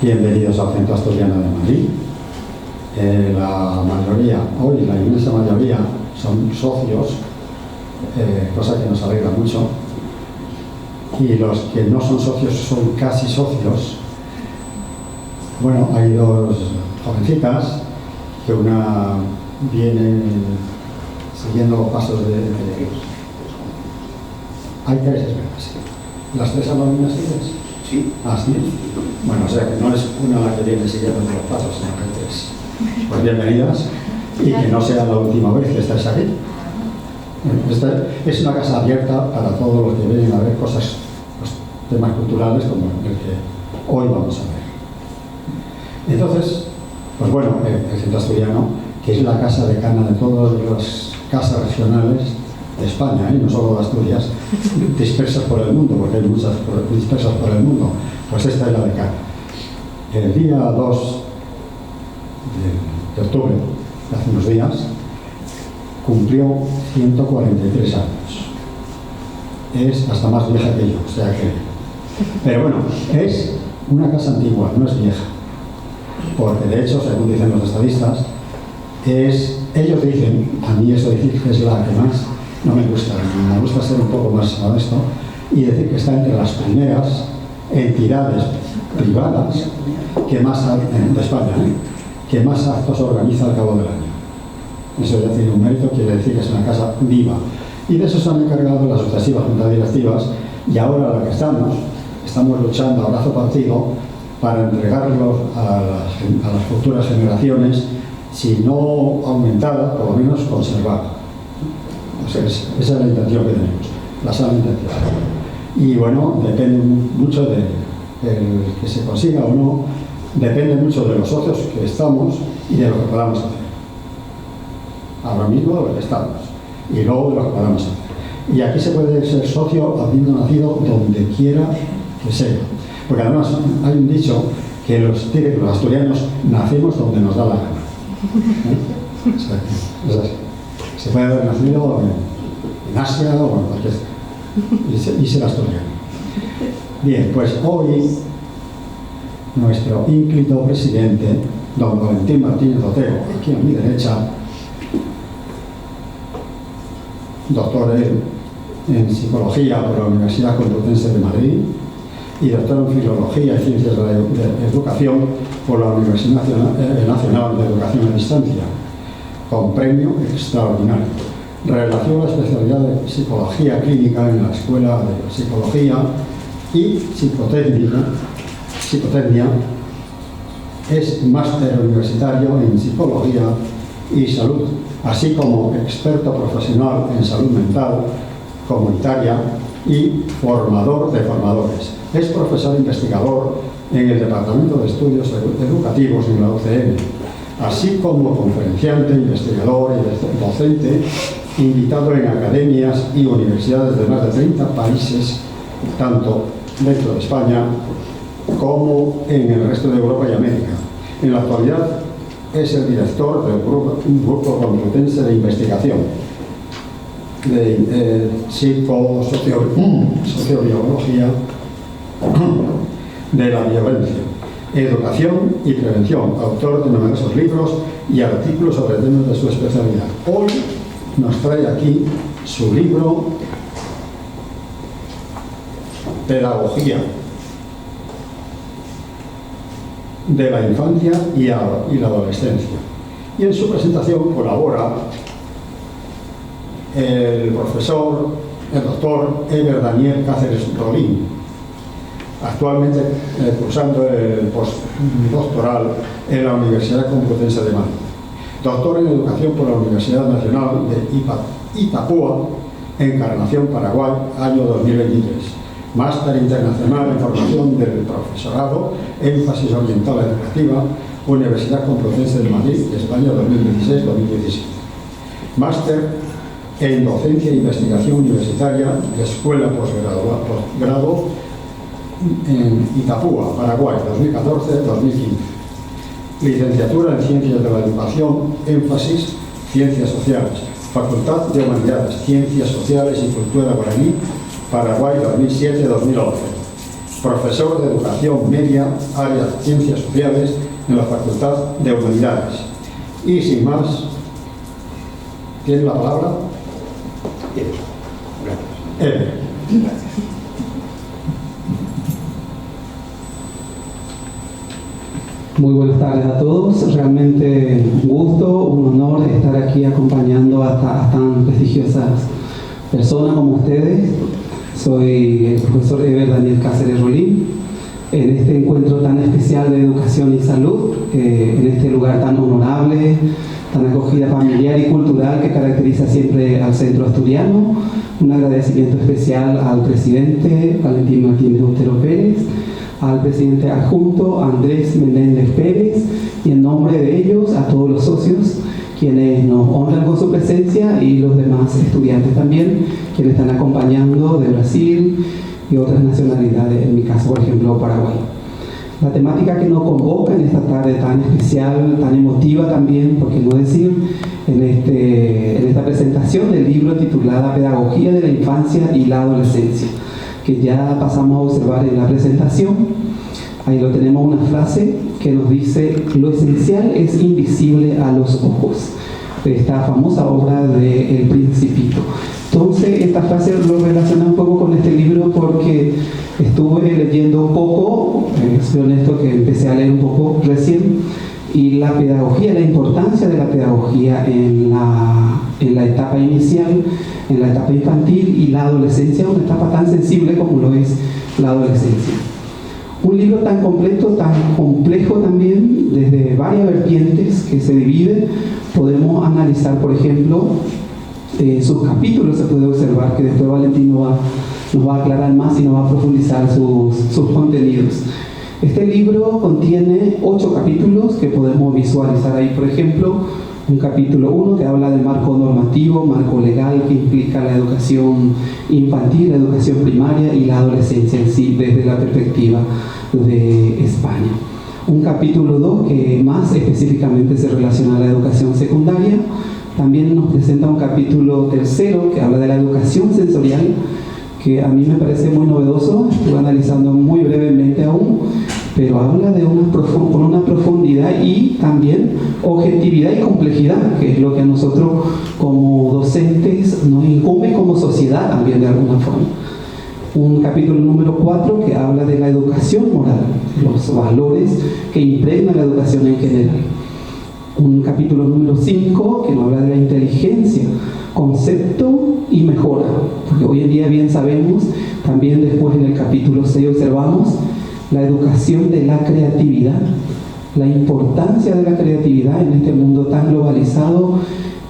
Bienvenidos al Centro Asturiano de Madrid. La mayoría, hoy la inmensa mayoría, son socios, cosa que nos alegra mucho. Y los que no son socios son casi socios. Bueno, hay dos jovencitas, que una viene siguiendo los pasos de ellos. Hay tres, es verdad, sí. ¿Las tres son las mismas tías? Sí. Ah, sí. Bueno, o sea que no es una la que viene siguiendo los pasos, sino que hay tres. Pues bienvenidas, y que no sea la última vez que estáis aquí. Esta es una casa abierta para todos los que vienen a ver cosas, los temas culturales como el que hoy vamos a ver. Entonces, pues bueno, el Centro Asturiano, que es la casa decana de todas las casas regionales de España, no solo de Asturias, dispersas por el mundo, porque hay muchas dispersas por el mundo, pues esta es la decana. El día 2 de octubre, hace unos días, cumplió 143 años. Es hasta más vieja que yo, o sea que... Pero bueno, es una casa antigua, no es vieja. Porque de hecho, según dicen los estadistas, ellos dicen, a mí eso decir que es la que más no me gusta ser un poco más modesto, y decir que está entre las primeras entidades privadas que más de España, que más actos organiza al cabo del año. Eso ya tiene un mérito, quiere decir que es una casa viva. Y de eso se han encargado las sucesivas juntas directivas, y ahora lo que estamos luchando a brazo partido para entregarlos a las futuras generaciones, si no aumentada, por lo menos conservada. O sea, esa es la intención que tenemos, la sana intención. Y bueno, depende mucho de que se consiga o no, depende mucho de los socios que estamos y de lo que podamos hacer. Ahora mismo de lo que estamos y luego de lo que podamos hacer. Y aquí se puede ser socio habiendo nacido donde quiera que sea. Porque además hay un dicho que los asturianos nacemos donde nos da la gana. O sea, es así. Se puede haber nacido en Asia o en cualquier y ser asturiano. Bien, pues hoy nuestro ínclito presidente, don Valentín Martínez Otero, aquí a mi derecha, doctor en Psicología por la Universidad Complutense de Madrid y doctor en Filología y Ciencias de la Educación por la Universidad Nacional de Educación a Distancia, con premio extraordinario. Realizó la especialidad de Psicología Clínica en la Escuela de Psicología y Psicotecnia. Es máster universitario en Psicología y Salud, así como experto profesional en salud mental, comunitaria y formador de formadores. Es profesor investigador en el Departamento de Estudios Educativos en la UCM, así como conferenciante, investigador y docente, invitado en academias y universidades de más de 30 países, tanto dentro de España como en el resto de Europa y América. En la actualidad es el director de un grupo complutense de investigación de sociobiología de la violencia, educación y prevención, autor de numerosos libros y artículos sobre temas de su especialidad. Hoy nos trae aquí su libro Pedagogía de la infancia y la adolescencia. Y en su presentación colabora el profesor, el doctor Eber Daniel Cáceres Rolín, actualmente cursando el postdoctoral en la Universidad Complutense de Madrid. Doctor en Educación por la Universidad Nacional de Itapúa, Encarnación, Paraguay, año 2023. Máster Internacional en Formación del Profesorado, énfasis oriental educativa, Universidad Complutense de Madrid, España, 2016-2017. Máster en Docencia e Investigación Universitaria, Escuela Postgrado en Itapúa, Paraguay, 2014-2015. Licenciatura en Ciencias de la Educación, énfasis Ciencias Sociales, Facultad de Humanidades, Ciencias Sociales y Cultura Guaraní, Paraguay, 2007-2011. profesor de Educación Media, área de Ciencias Sociales, en la Facultad de Humanidades. Y sin más, ¿tiene la palabra? Gracias. Muy buenas tardes a todos. Realmente un gusto, un honor estar aquí acompañando a tan prestigiosas personas como ustedes. Soy el profesor Eber Daniel Cáceres Rolín. En este encuentro tan especial de educación y salud, en este lugar tan honorable, tan acogida familiar y cultural que caracteriza siempre al Centro Asturiano, un agradecimiento especial al presidente Valentín Martínez Otero Pérez, al presidente adjunto Andrés Menéndez Pérez, y en nombre de ellos a todos los socios quienes nos honran con su presencia, y los demás estudiantes también, quienes están acompañando de Brasil y otras nacionalidades, en mi caso, por ejemplo, Paraguay. La temática que nos convoca en esta tarde tan especial, tan emotiva también, por qué no decir, en esta presentación del libro titulada Pedagogía de la Infancia y la Adolescencia, que ya pasamos a observar en la presentación. Ahí lo tenemos, una frase que nos dice: lo esencial es invisible a los ojos, de esta famosa obra de El Principito. Entonces, esta frase lo relaciona un poco con este libro porque estuve leyendo un poco, soy honesto que empecé a leer un poco recién, y la pedagogía, la importancia de la pedagogía en la etapa inicial, en la etapa infantil y la adolescencia, una etapa tan sensible como lo es la adolescencia. Un libro tan completo, tan complejo también, desde varias vertientes que se divide. Podemos analizar, por ejemplo, sus capítulos. Se puede observar que después Valentín nos va a aclarar más y nos va a profundizar sus contenidos. Este libro contiene 8 capítulos que podemos visualizar ahí. Por ejemplo, un capítulo 1 que habla del marco normativo, marco legal que implica la educación infantil, la educación primaria y la adolescencia en sí desde la perspectiva de España. Un capítulo 2 que más específicamente se relaciona a la educación secundaria. También nos presenta un capítulo 3 que habla de la educación sensorial, que a mí me parece muy novedoso. Estuve analizando muy brevemente aún, pero habla de con una profundidad y también objetividad y complejidad, que es lo que a nosotros como docentes nos incumbe como sociedad también de alguna forma. Un capítulo número 4 que habla de la educación moral, los valores que impregnan la educación en general. Un capítulo número 5 que nos habla de la inteligencia, concepto y mejora, porque hoy en día bien sabemos, también después en el capítulo 6 observamos la educación de la creatividad, la importancia de la creatividad en este mundo tan globalizado,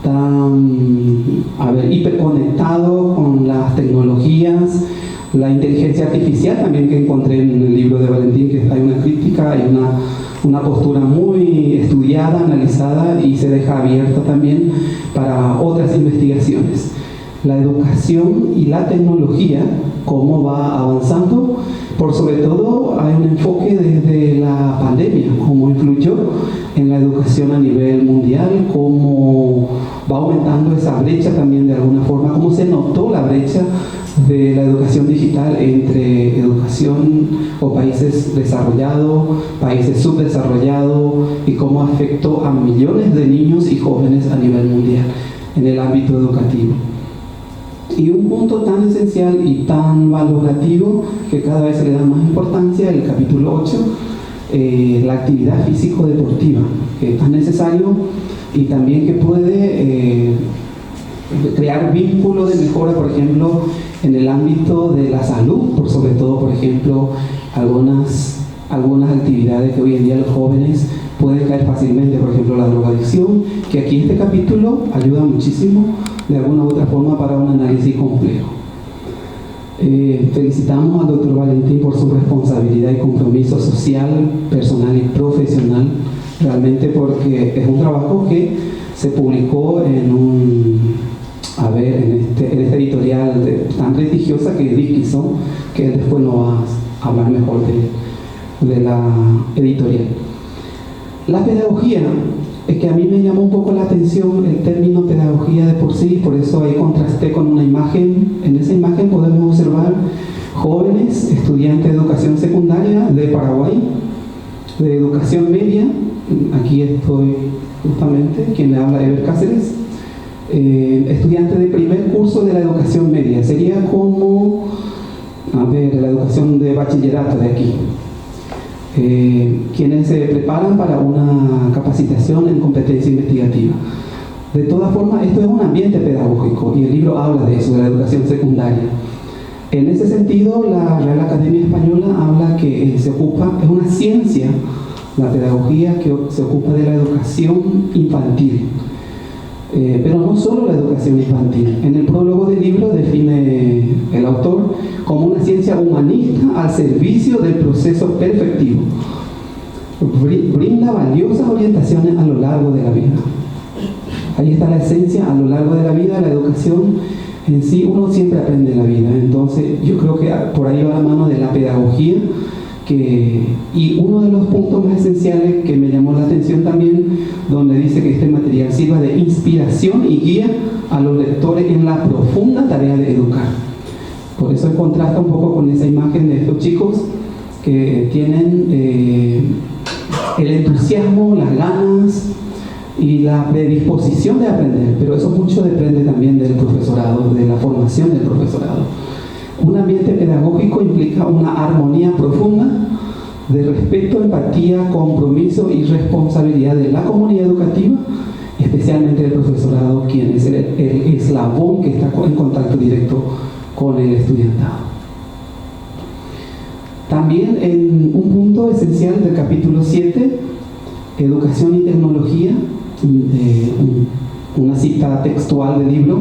tan hiperconectado con las tecnologías, la inteligencia artificial también, que encontré en el libro de Valentín, que hay una crítica, hay una postura muy estudiada, analizada, y se deja abierta también para otras investigaciones. La educación y la tecnología, cómo va avanzando. Por sobre todo hay un enfoque desde la pandemia, cómo influyó en la educación a nivel mundial, cómo va aumentando esa brecha también de alguna forma, cómo se notó la brecha de la educación digital entre educación o países desarrollados, países subdesarrollados, y cómo afectó a millones de niños y jóvenes a nivel mundial en el ámbito educativo. Y un punto tan esencial y tan valorativo que cada vez se le da más importancia, el capítulo 8, la actividad físico-deportiva, que es tan necesario y también que puede crear vínculos de mejora, por ejemplo, en el ámbito de la salud, por sobre todo, por ejemplo, algunas actividades que hoy en día los jóvenes pueden caer fácilmente, por ejemplo, la drogadicción, que aquí este capítulo ayuda muchísimo de alguna u otra forma para un análisis complejo. Felicitamos al doctor Valentín por su responsabilidad y compromiso social, personal y profesional, realmente, porque es un trabajo que se publicó en esta editorial tan prestigiosa que es Dickinson, que él después nos va a hablar mejor de la editorial. La pedagogía, es que a mí me llamó un poco la atención el término pedagogía de por sí, por eso ahí contrasté con una imagen. En esa imagen podemos observar jóvenes, estudiantes de educación secundaria de Paraguay, de educación media. Aquí estoy justamente, quien le habla, Ever Cáceres. Estudiante de primer curso de la educación media, sería como, la educación de bachillerato de aquí. Quienes se preparan para una capacitación en competencia investigativa. De todas formas, esto es un ambiente pedagógico y el libro habla de eso, de la educación secundaria. En ese sentido, la Real Academia Española habla que es una ciencia, la pedagogía, que se ocupa de la educación infantil. Pero no solo la educación infantil. En el prólogo del libro define el autor como una ciencia humanista al servicio del proceso perfectivo. Brinda valiosas orientaciones a lo largo de la vida. Ahí está la esencia, a lo largo de la vida, la educación en sí, uno siempre aprende en la vida. Entonces, yo creo que por ahí va la mano de la pedagogía. Y uno de los puntos más esenciales que me llamó la atención también, donde dice que este material sirva de inspiración y guía a los lectores en la profunda tarea de educar. Por eso contrasta un poco con esa imagen de estos chicos que tienen el entusiasmo, las ganas y la predisposición de aprender, pero eso mucho depende también del profesorado, de la formación del profesorado. Un ambiente pedagógico implica una armonía profunda de respeto, empatía, compromiso y responsabilidad de la comunidad educativa, especialmente del profesorado, quien es el eslabón que está en contacto directo con el estudiantado. También en un punto esencial del capítulo 7, Educación y Tecnología, una cita textual del libro,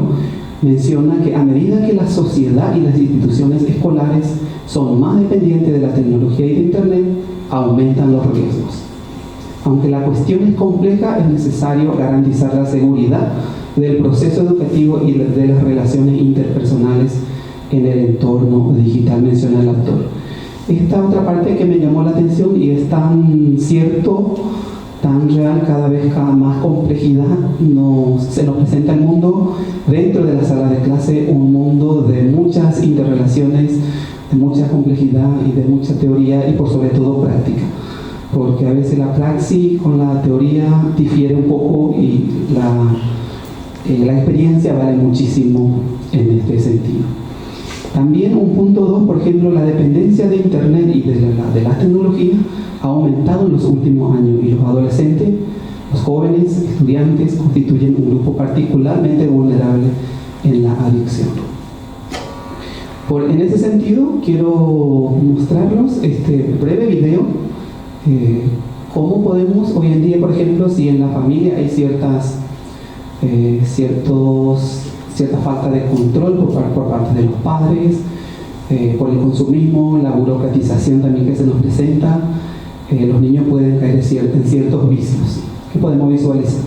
menciona que a medida que la sociedad y las instituciones escolares son más dependientes de la tecnología y de Internet, aumentan los riesgos. Aunque la cuestión es compleja, es necesario garantizar la seguridad del proceso educativo y de las relaciones interpersonales en el entorno digital, menciona el autor. Esta otra parte que me llamó la atención y es tan cierto, tan real, cada vez más complejidad se nos presenta el mundo dentro de la sala de clase, un mundo de muchas interrelaciones, de mucha complejidad y de mucha teoría y por sobre todo práctica, porque a veces la praxis con la teoría difiere un poco y la experiencia vale muchísimo en este sentido. También un punto 2, por ejemplo, la dependencia de Internet y de las tecnologías ha aumentado en los últimos años y los adolescentes, los jóvenes, estudiantes constituyen un grupo particularmente vulnerable en la adicción. En ese sentido, quiero mostrarlos este breve video, cómo podemos hoy en día, por ejemplo, si en la familia hay cierta falta de control por parte de los padres, por el consumismo, la burocratización también que se nos presenta, los niños pueden caer en ciertos vicios. ¿Qué podemos visualizar?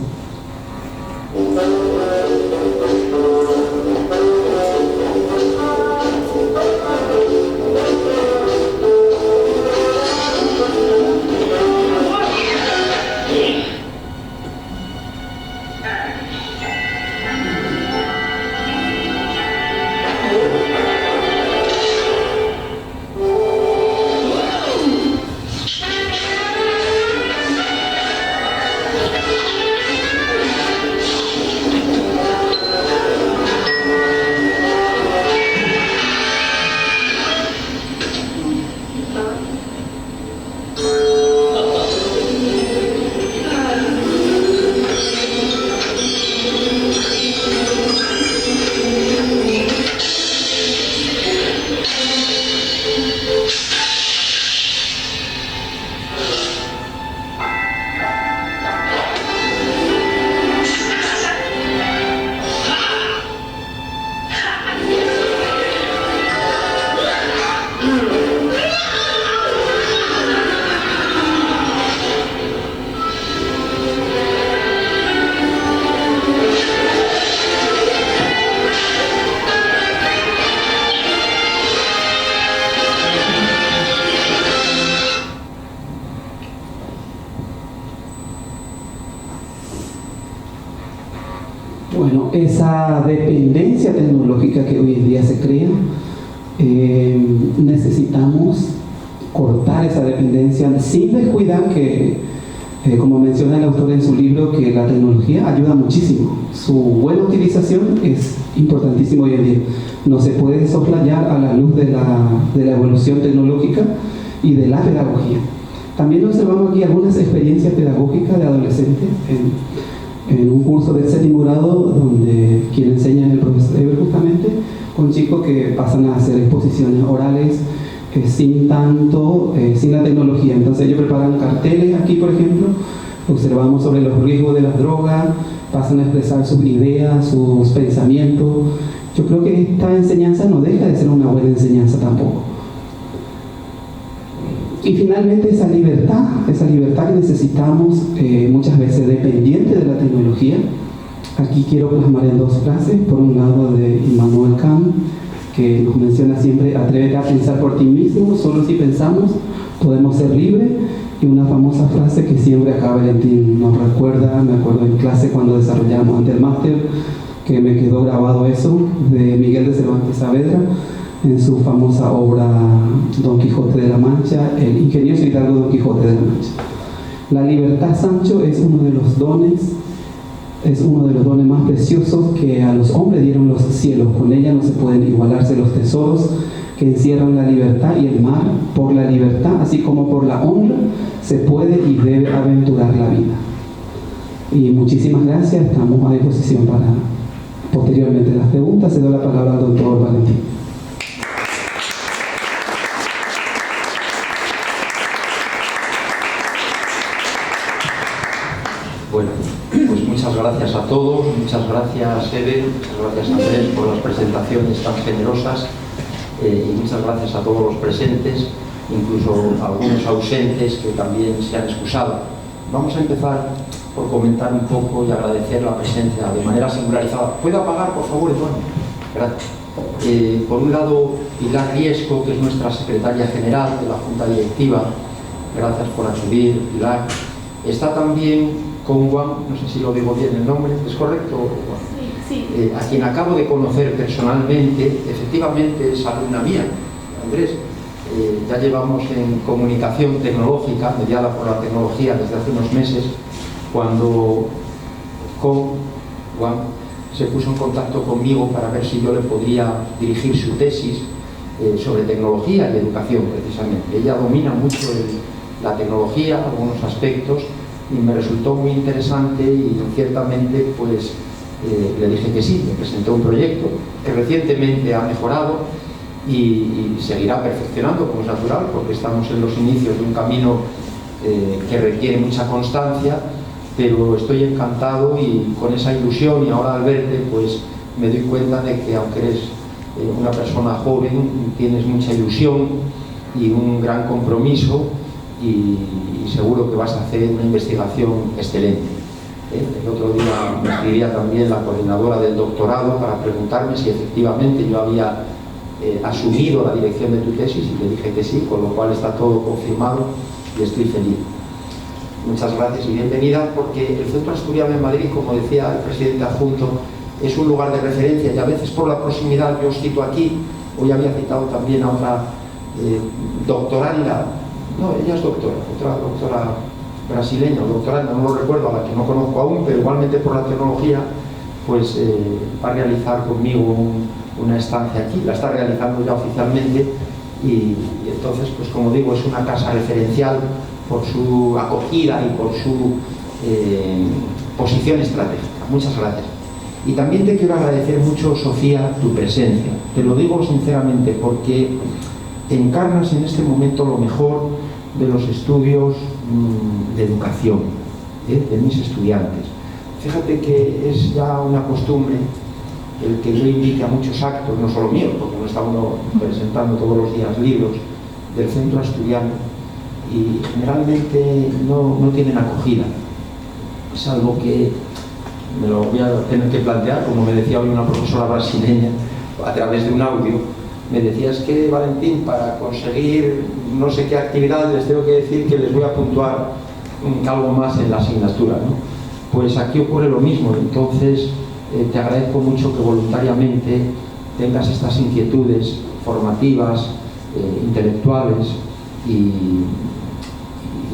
Bueno, esa dependencia tecnológica que hoy en día se crea necesitamos cortar esa dependencia sin descuidar que, como menciona el autor en su libro, que la tecnología ayuda muchísimo. Su buena utilización es importantísimo hoy en día. No se puede soslayar a la luz de la evolución tecnológica y de la pedagogía. También observamos aquí algunas experiencias pedagógicas de adolescentes en un curso del 7º grado, donde quien enseña es el profesor Eber, justamente, con chicos que pasan a hacer exposiciones orales sin la tecnología. Entonces ellos preparan carteles aquí, por ejemplo, observamos sobre los riesgos de las drogas, pasan a expresar sus ideas, sus pensamientos. Yo creo que esta enseñanza no deja de ser una buena enseñanza tampoco. Y finalmente esa libertad que necesitamos muchas veces dependiente de la tecnología. Aquí quiero plasmar en 2 frases. Por un lado, de Immanuel Kant, que nos menciona siempre: atrévete a pensar por ti mismo, solo si pensamos podemos ser libres. Y una famosa frase que siempre acá Valentín nos recuerda, me acuerdo en clase cuando desarrollamos ante el máster, que me quedó grabado eso, de Miguel de Cervantes Saavedra, en su famosa obra Don Quijote de la Mancha, el ingenioso hidalgo Don Quijote de la Mancha. La libertad, Sancho, es uno de los dones más preciosos que a los hombres dieron los cielos. Con ella no se pueden igualarse los tesoros que encierran la libertad y el mar. Por la libertad, así como por la honra, se puede y debe aventurar la vida. Y muchísimas gracias, estamos a disposición para posteriormente las preguntas. Cedo la palabra al doctor Valentín. Bueno, pues muchas gracias a todos, muchas gracias Eder, muchas gracias Andrés por las presentaciones tan generosas, y muchas gracias a todos los presentes, incluso a algunos ausentes que también se han excusado. Vamos a empezar por comentar un poco y agradecer la presencia de manera singularizada. ¿Puede apagar, por favor, Eduardo? Gracias. Por un lado, Pilar Riesco, que es nuestra secretaria general de la Junta Directiva. Gracias por acudir, Pilar. Está también con Juan, no sé si lo digo bien el nombre, ¿es correcto? Sí. A quien acabo de conocer personalmente, efectivamente es alumna mía, Andrés. Ya llevamos en comunicación tecnológica, mediada por la tecnología desde hace unos meses, cuando Juan se puso en contacto conmigo para ver si yo le podría dirigir su tesis sobre tecnología y educación, precisamente. Ella domina mucho la tecnología, algunos aspectos, y me resultó muy interesante y ciertamente pues le dije que sí. Me presentó un proyecto que recientemente ha mejorado y seguirá perfeccionando, como es natural, porque estamos en los inicios de un camino que requiere mucha constancia, pero estoy encantado y con esa ilusión, y ahora al verte pues me doy cuenta de que aunque eres una persona joven, tienes mucha ilusión y un gran compromiso, y seguro que vas a hacer una investigación excelente. El otro día me escribía también la coordinadora del doctorado para preguntarme si efectivamente yo había asumido la dirección de tu tesis, y le dije que sí, con lo cual está todo confirmado y estoy feliz. Muchas gracias y bienvenida, porque el Centro Asturiano de Madrid, como decía el presidente adjunto, es un lugar de referencia, y a veces por la proximidad yo os cito aquí. Hoy había citado también a otra doctoranda, no, ella es doctora, otra doctora brasileña o doctoranda, no lo recuerdo, a la que no conozco aún, pero igualmente por la tecnología, pues va a realizar conmigo una estancia aquí, la está realizando ya oficialmente, y entonces, pues como digo, es una casa referencial por su acogida y por su posición estratégica. Muchas gracias. Y también te quiero agradecer mucho, Sofía, tu presencia. Te lo digo sinceramente porque encarnas en este momento lo mejor de los estudios de educación, de mis estudiantes. Fíjate que es ya una costumbre el que yo invite a muchos actos, no solo míos, porque no está uno presentando todos los días libros del Centro Asturiano, y generalmente no tienen acogida. Es algo que me lo voy a tener que plantear, como me decía hoy una profesora brasileña a través de un audio. Me decía, es que Valentín, para conseguir no sé qué actividades les tengo que decir que les voy a puntuar algo más en la asignatura, ¿no? Pues aquí ocurre lo mismo. Entonces te agradezco mucho que voluntariamente tengas estas inquietudes formativas, intelectuales y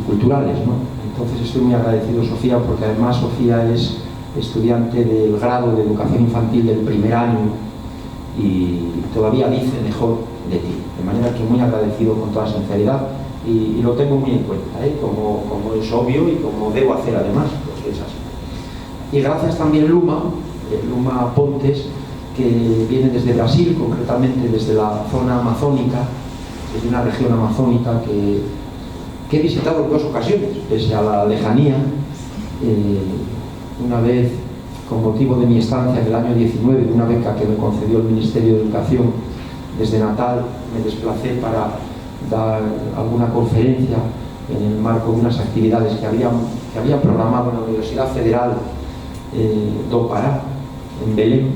culturales, ¿no? Entonces estoy muy agradecido, Sofía, porque además Sofía es estudiante del grado de educación infantil del primer año y todavía dice mejor de ti, de manera que muy agradecido con toda sinceridad y lo tengo muy en cuenta, como es obvio y como debo hacer además, porque es así. Y gracias también Luma Pontes, que viene desde Brasil, concretamente desde la zona amazónica, desde una región amazónica que he visitado en 2 ocasiones, pese a la lejanía. Una vez, con motivo de mi estancia en el año 19, de una beca que me concedió el Ministerio de Educación desde Natal, me desplacé para dar alguna conferencia en el marco de unas actividades que había programado en la Universidad Federal do Pará, en Belén,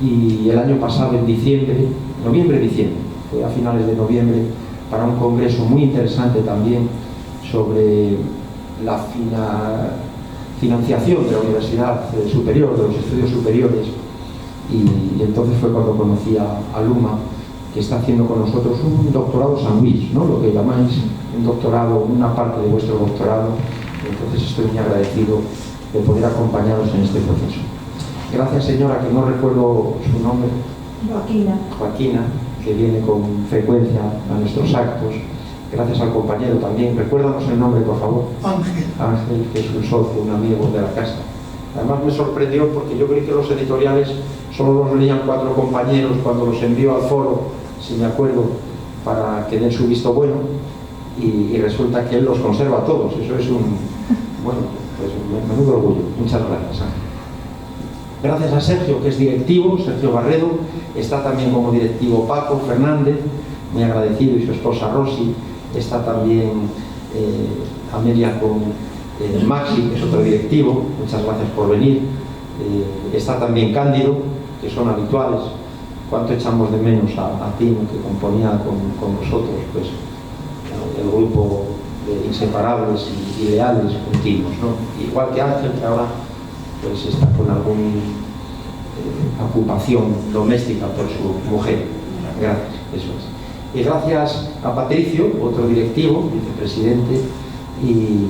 y el año pasado, en noviembre-diciembre, fue a finales de noviembre, para un congreso muy interesante también sobre la financiación de la Universidad Superior, de los estudios superiores, y entonces fue cuando conocí a Luma, que está haciendo con nosotros un doctorado sandwich, ¿no? Lo que llamáis un doctorado, una parte de vuestro doctorado. Entonces estoy muy agradecido de poder acompañaros en este proceso. Gracias, señora, que no recuerdo su nombre. Joaquina, que viene con frecuencia a nuestros actos. Gracias al compañero también. Recuérdanos el nombre, por favor. Ángel, que es un socio, un amigo de la casa. Además me sorprendió porque yo creí que los editoriales solo los leían 4 compañeros cuando los envío al foro, si me acuerdo, para que den su visto bueno, y resulta que él los conserva todos. Eso es un menudo orgullo. Muchas gracias, Ángel. Gracias a Sergio, que es directivo, Sergio Barredo. Está también como directivo Paco Fernández, muy agradecido, y su esposa Rosy. Está también Amelia con Maxi, que es otro directivo. Muchas gracias por venir. Está también Cándido, que son habituales. Cuánto echamos de menos a Tino, que componía con nosotros pues el grupo de inseparables y leales continuos, ¿no? Igual que Ángel, que ahora pues está con alguna ocupación doméstica por su mujer. Gracias, eso es. Y gracias a Patricio, otro directivo, vicepresidente, y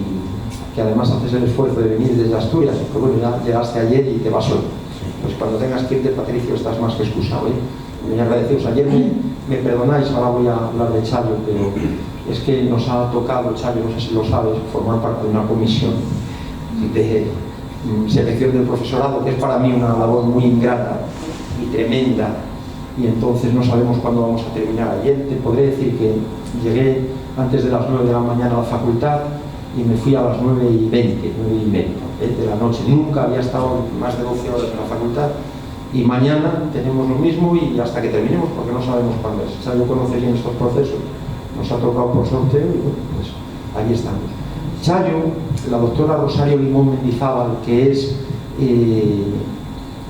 que además haces el esfuerzo de venir desde Asturias, porque bueno, ya llegaste ayer y te vas hoy. Pues cuando tengas que irte, Patricio, estás más que excusado, Muy agradecidos. Ayer me perdonáis, ahora voy a hablar de Chayo, pero es que nos ha tocado, Chayo, no sé si lo sabes, formar parte de una comisión de selección del profesorado, que es para mí una labor muy ingrata y tremenda, y entonces no sabemos cuándo vamos a terminar. Ayer te podré decir que llegué antes de las 9 de la mañana a la facultad y me fui a las 9:20 de la noche. Nunca había estado más de 12 horas en la facultad, y mañana tenemos lo mismo y hasta que terminemos, porque no sabemos cuándo es. Chayo conoce bien estos procesos, nos ha tocado por sorteo y bueno, pues ahí estamos. Chayo, la doctora Rosario Limón Mendizábal, que es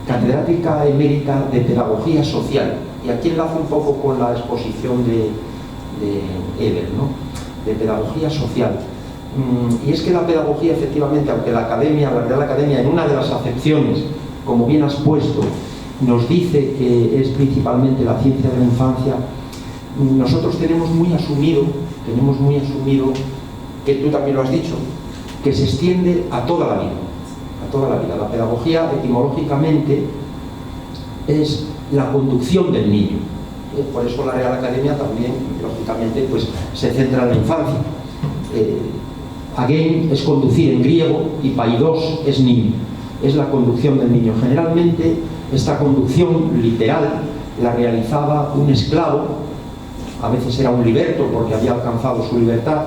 catedrática emérita de Pedagogía Social, y aquí enlazo un poco con la exposición de Eber, ¿no? De Pedagogía Social. Y es que la pedagogía, efectivamente, aunque la Real Academia, en una de las acepciones, como bien has puesto, nos dice que es principalmente la ciencia de la infancia, nosotros tenemos muy asumido, que tú también lo has dicho, que se extiende a toda la vida. La pedagogía, etimológicamente, es la conducción del niño. Por eso la Real Academia también, lógicamente, pues, se centra en la infancia. Agein es conducir en griego y paidos es niño. Es la conducción del niño. Generalmente, esta conducción literal la realizaba un esclavo, a veces era un liberto porque había alcanzado su libertad,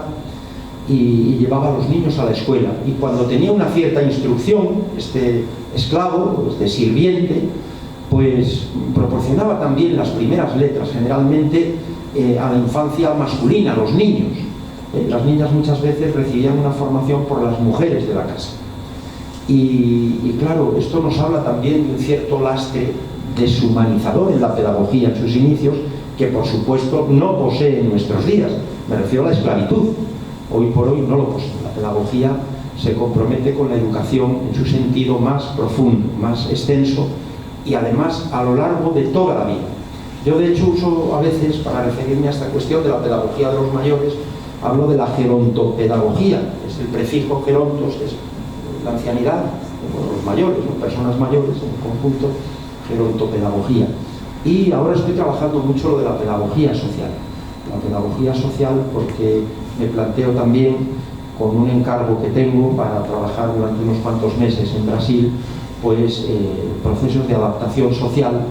y llevaba a los niños a la escuela. Y cuando tenía una cierta instrucción, este esclavo, este sirviente, pues proporcionaba también las primeras letras, generalmente a la infancia masculina, a los niños. Las niñas muchas veces recibían una formación por las mujeres de la casa. Y claro, esto nos habla también de un cierto lastre deshumanizador en la pedagogía en sus inicios, que por supuesto no posee en nuestros días. Me refiero a la esclavitud. Hoy por hoy no lo posee. La pedagogía se compromete con la educación en su sentido más profundo, más extenso, y además a lo largo de toda la vida. Yo de hecho uso a veces, para referirme a esta cuestión de la pedagogía de los mayores, hablo de la gerontopedagogía, es el prefijo gerontos, es la ancianidad, los mayores, personas mayores en conjunto, gerontopedagogía. Y ahora estoy trabajando mucho lo de la pedagogía social. La pedagogía social porque me planteo también, con un encargo que tengo para trabajar durante unos cuantos meses en Brasil, pues procesos de adaptación social,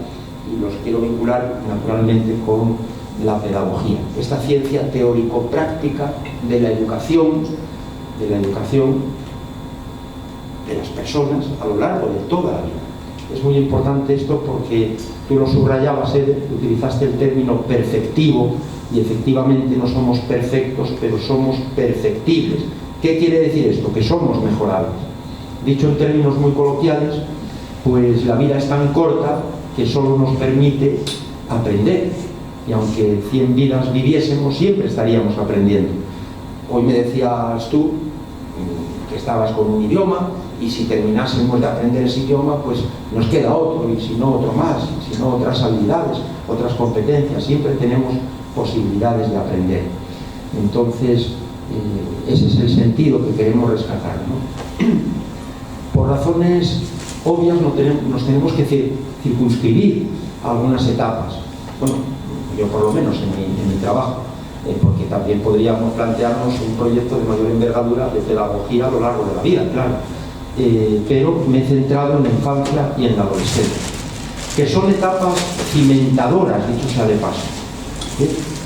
y los quiero vincular naturalmente con la pedagogía. Esta ciencia teórico-práctica de la educación de las personas a lo largo de toda la vida. Es muy importante esto porque tú lo subrayabas, utilizaste el término perfectivo, y efectivamente no somos perfectos, pero somos perfectibles. ¿Qué quiere decir esto? Que somos mejorables. Dicho en términos muy coloquiales, pues la vida es tan corta que solo nos permite aprender, y aunque 100 vidas viviésemos, siempre estaríamos aprendiendo. Hoy me decías tú que estabas con un idioma, y si terminásemos de aprender ese idioma, pues nos queda otro, y si no otro más, y si no otras habilidades, otras competencias. Siempre tenemos posibilidades de aprender. Entonces, ese es el sentido que queremos rescatar, ¿no? Por razones obvias nos tenemos que circunscribir a algunas etapas. Bueno, yo por lo menos en mi trabajo, porque también podríamos plantearnos un proyecto de mayor envergadura de pedagogía a lo largo de la vida, claro. Pero me he centrado en la infancia y en la adolescencia, que son etapas cimentadoras, dicho sea de paso,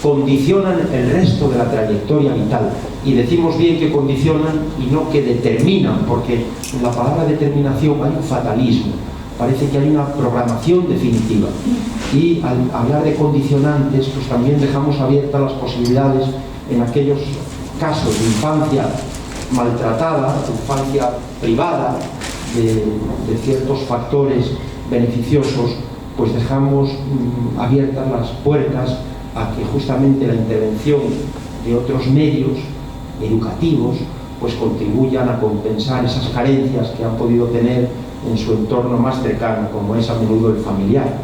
condicionan el resto de la trayectoria vital. Y decimos bien que condicionan y no que determinan, porque en la palabra determinación hay un fatalismo, parece que hay una programación definitiva. Y al hablar de condicionantes, pues también dejamos abiertas las posibilidades en aquellos casos de infancia maltratada, de infancia privada de ciertos factores beneficiosos, pues dejamos abiertas las puertas a que justamente la intervención de otros medios educativos pues contribuyan a compensar esas carencias que han podido tener en su entorno más cercano, como es a menudo el familiar,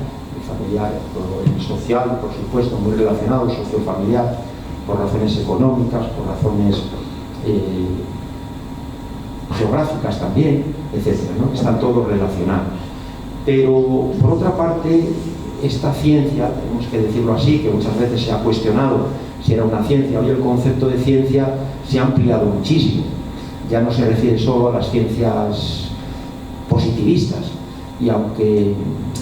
el social, por supuesto, muy relacionado, el sociofamiliar, por razones económicas, por razones geográficas también, etcétera, ¿no? Están todos relacionados. Pero, por otra parte, esta ciencia, tenemos que decirlo así, que muchas veces se ha cuestionado si era una ciencia. Hoy el concepto de ciencia se ha ampliado muchísimo. Ya no se refiere solo a las ciencias positivistas, y aunque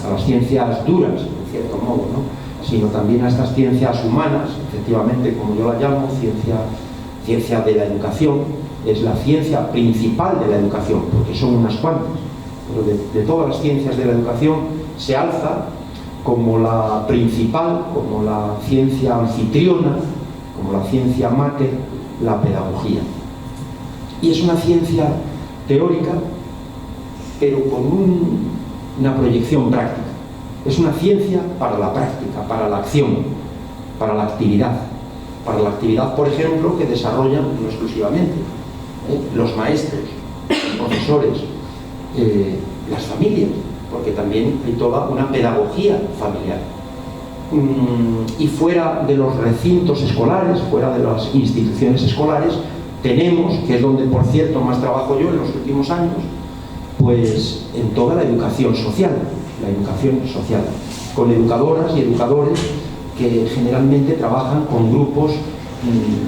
a las ciencias duras, en cierto modo, ¿no? Sino también a estas ciencias humanas, efectivamente, como yo la llamo, ciencia de la educación. Es la ciencia principal de la educación, porque son unas cuantas. Pero de todas las ciencias de la educación se alza como la principal, como la ciencia anfitriona, como la ciencia mater, la pedagogía. Y es una ciencia teórica, pero con una proyección práctica. Es una ciencia para la práctica, para la acción, para la actividad. Para la actividad, por ejemplo, que desarrollan no exclusivamente los maestros, los profesores, las familias, porque también hay toda una pedagogía familiar. Y fuera de los recintos escolares, fuera de las instituciones escolares, tenemos, que es donde por cierto más trabajo yo en los últimos años, pues en toda la educación social, con educadoras y educadores que generalmente trabajan con grupos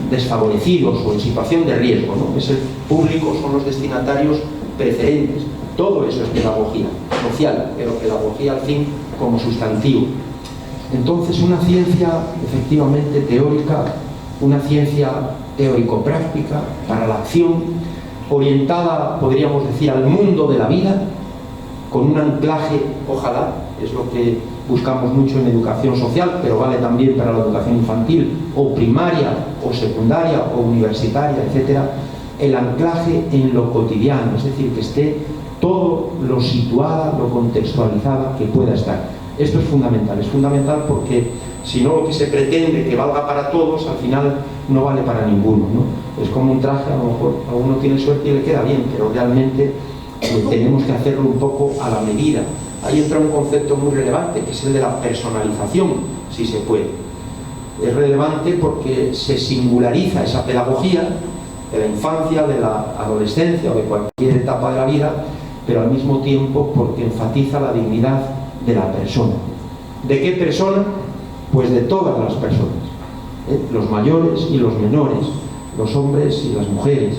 desfavorecidos o en situación de riesgo, ¿no? Es el público, son los destinatarios preferentes. Todo eso es pedagogía social, pero pedagogía al fin como sustantivo. Entonces, una ciencia efectivamente teórica, una ciencia teórico-práctica para la acción, orientada, podríamos decir, al mundo de la vida, con un anclaje, ojalá, es lo que buscamos mucho en educación social, pero vale también para la educación infantil, o primaria, o secundaria, o universitaria, etcétera, el anclaje en lo cotidiano, es decir, que esté todo lo situada, lo contextualizada que pueda estar. Esto es fundamental porque si no lo que se pretende que valga para todos, al final no vale para ninguno, ¿no? Es como un traje, a lo mejor alguno tiene suerte y le queda bien, pero realmente tenemos que hacerlo un poco a la medida ahí entra un concepto muy relevante, que es el de la personalización, si se puede. Es relevante porque se singulariza esa pedagogía de la infancia, de la adolescencia o de cualquier etapa de la vida, pero al mismo tiempo porque enfatiza la dignidad de la persona. ¿De qué persona? Pues de todas las personas, los mayores y los menores, los hombres y las mujeres,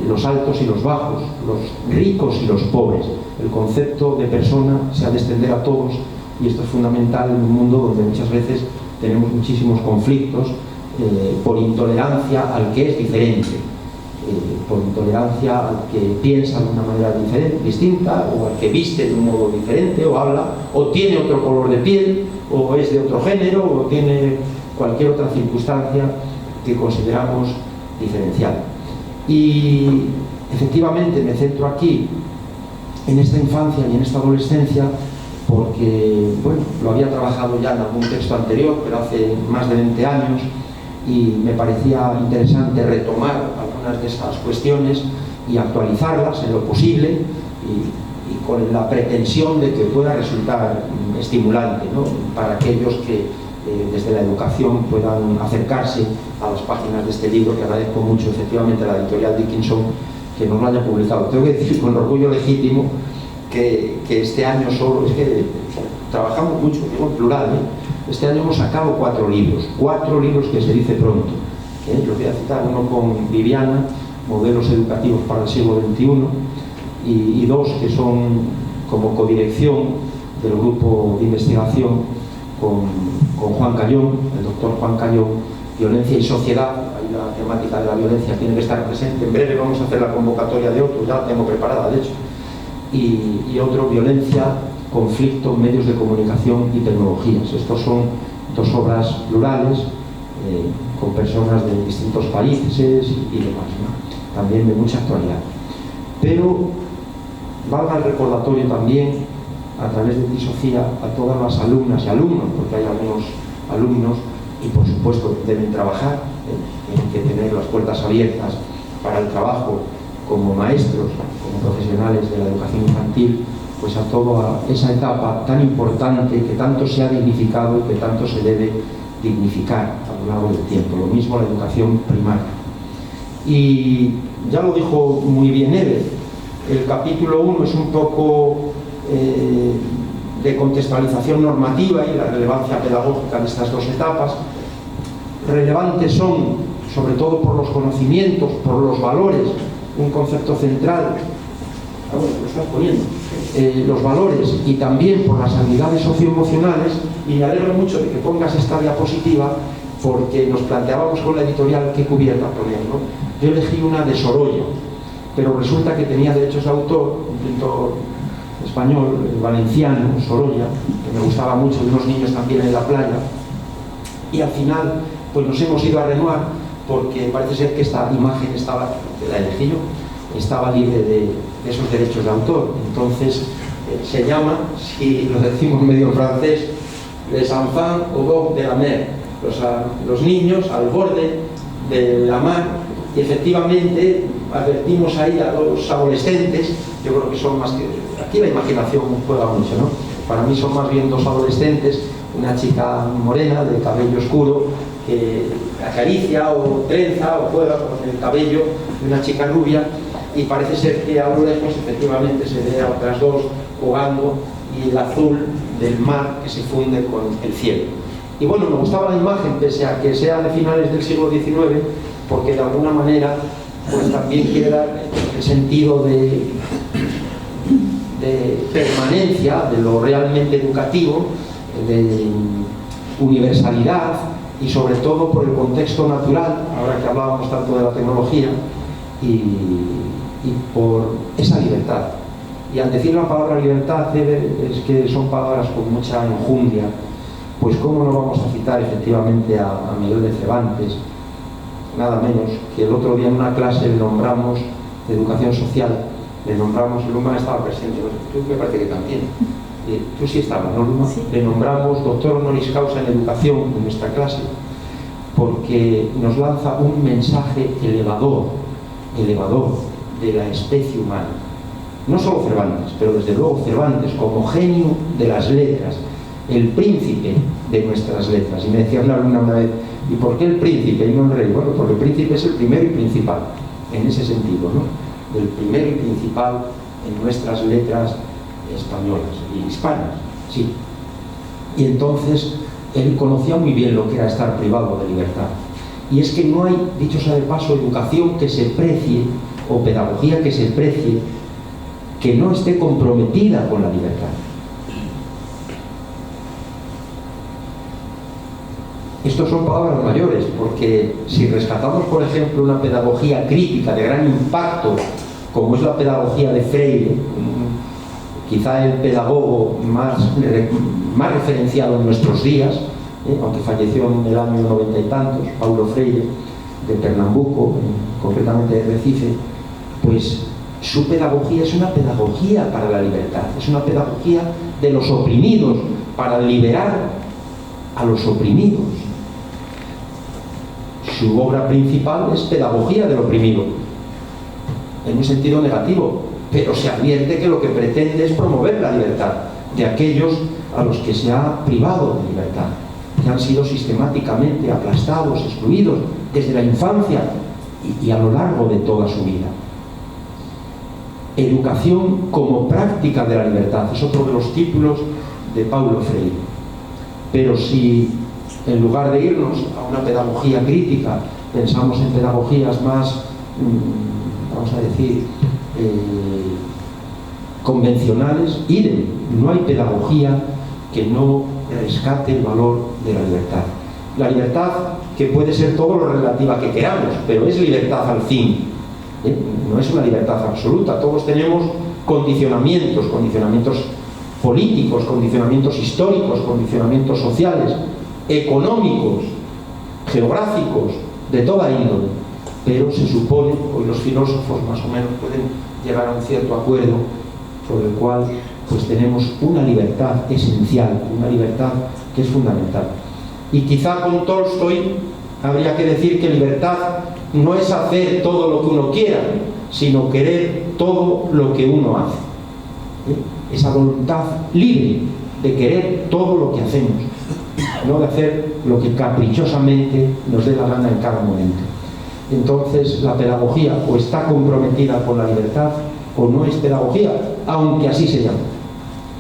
los altos y los bajos, los ricos y los pobres. El concepto de persona se ha de extender a todos, y esto es fundamental en un mundo donde muchas veces tenemos muchísimos conflictos por intolerancia al que es diferente, por intolerancia al que piensa de una manera distinta, o al que viste de un modo diferente, o habla, o tiene otro color de piel, o es de otro género, o tiene cualquier otra circunstancia que consideramos diferencial. Y efectivamente me centro aquí en esta infancia y en esta adolescencia porque, bueno, lo había trabajado ya en algún texto anterior, pero hace más de 20 años, y me parecía interesante retomar algunas de estas cuestiones y actualizarlas en lo posible, y con la pretensión de que pueda resultar estimulante, ¿no?, para aquellos que desde la educación puedan acercarse a las páginas de este libro, que agradezco mucho efectivamente a la editorial Dickinson que nos lo haya publicado. Tengo que decir con orgullo legítimo que este año solo, es que trabajamos mucho, digo en plural, este año hemos sacado 4 libros que se dice pronto. Los voy a citar, uno con Viviana, Modelos Educativos para el siglo XXI, y 2 que son como codirección del grupo de investigación con Juan Cayón, el doctor Juan Cayón, Violencia y Sociedad. Ahí la temática de la violencia tiene que estar presente. En breve vamos a hacer la convocatoria de otro, ya la tengo preparada de hecho. Y otro, Violencia, Conflicto, Medios de Comunicación y Tecnologías. Estos son 2 obras plurales, con personas de distintos países y demás, ¿no?, también de mucha actualidad. Pero valga el recordatorio también, a través de ti, Sofía, a todas las alumnas y alumnos, porque hay algunos alumnos y por supuesto deben trabajar, tienen que tener las puertas abiertas para el trabajo como maestros, como profesionales de la educación infantil, pues a toda esa etapa tan importante que tanto se ha dignificado y que tanto se debe dignificar a lo largo del tiempo. Lo mismo la educación primaria. Y ya lo dijo muy bien Eber, el capítulo 1 es un poco de contextualización normativa y la relevancia pedagógica de estas 2 etapas. Relevantes son, sobre todo por los conocimientos, por los valores, un concepto central, lo estás poniendo, los valores, y también por las habilidades socioemocionales. Y me alegro mucho de que pongas esta diapositiva, porque nos planteábamos con la editorial qué cubierta poner, ¿no? Yo elegí una de Sorolla, pero resulta que tenía derechos de autor, un pintor español, valenciano, Sorolla, que me gustaba mucho, de unos niños también en la playa, y al final pues nos hemos ido a Renoir, porque parece ser que esta imagen estaba, la elegí yo, estaba libre de esos derechos de autor. Entonces se llama, si lo decimos medio francés, Les enfants au bord de la mer, los niños al borde de la mar. Y efectivamente advertimos ahí a los adolescentes, yo creo que son más que... Aquí la imaginación juega mucho, ¿no? Para mí son más bien 2 adolescentes, una chica morena de cabello oscuro que acaricia o trenza o juega con el cabello de una chica rubia, y parece ser que a lo lejos efectivamente se ve a otras 2 jugando, y el azul del mar que se funde con el cielo. Y bueno, me gustaba la imagen, pese a que sea de finales del siglo XIX, porque de alguna manera pues también quiere dar el sentido de permanencia de lo realmente educativo, de universalidad, y sobre todo por el contexto natural, ahora que hablábamos tanto de la tecnología, y por esa libertad. Y al decir la palabra libertad, es que son palabras con mucha enjundia. Pues cómo no vamos a citar efectivamente a Miguel de Cervantes, nada menos que el otro día en una clase le nombramos de educación social, le nombramos, Luma estaba presente, tú me parece que también, tú sí estabas, ¿no, Luma? Sí. Le nombramos doctor honoris causa en educación en nuestra clase, porque nos lanza un mensaje elevador de la especie humana. no solo Cervantes, pero desde luego Cervantes como genio de las letras, el príncipe de nuestras letras. Y me decía una alumna una vez, ¿y por qué el príncipe y no el rey? Bueno, porque el príncipe es el primero y principal, en ese sentido, ¿no? El primero y principal en nuestras letras españolas y hispanas, sí. Y entonces él conocía muy bien lo que era estar privado de libertad. Y es que no hay, dicho sea de paso, educación que se precie o pedagogía que se precie que no esté comprometida con la libertad. Estos son palabras mayores, porque si rescatamos, por ejemplo, una pedagogía crítica de gran impacto, como es la pedagogía de Freire, quizá el pedagogo más referenciado en nuestros días, aunque falleció en el año 90 y tantos, Paulo Freire, de Pernambuco, concretamente de Recife, pues su pedagogía es una pedagogía para la libertad, es una pedagogía de los oprimidos, para liberar a los oprimidos. Su obra principal es Pedagogía del oprimido, en un sentido negativo, pero se advierte que lo que pretende es promover la libertad de aquellos a los que se ha privado de libertad, que han sido sistemáticamente aplastados, excluidos desde la infancia y a lo largo de toda su vida. Educación como práctica de la libertad es otro de los títulos de Paulo Freire. Pero si en lugar de irnos a una pedagogía crítica pensamos en pedagogías más, vamos a decir, convencionales, idem, no hay pedagogía que no rescate el valor de la libertad. La libertad que puede ser todo lo relativa que queramos, pero es libertad al fin. No es una libertad absoluta. Todos tenemos condicionamientos políticos, condicionamientos históricos, condicionamientos sociales, económicos, geográficos, de toda índole. Pero se supone, hoy los filósofos más o menos pueden llegar a un cierto acuerdo, por el cual pues tenemos una libertad esencial, una libertad que es fundamental. Y quizá con Tolstoy habría que decir que libertad no es hacer todo lo que uno quiera, sino querer todo lo que uno hace. Esa voluntad libre de querer todo lo que hacemos, no de hacer lo que caprichosamente nos dé la gana en cada momento. Entonces la pedagogía o está comprometida con la libertad o no es pedagogía, aunque así se llame.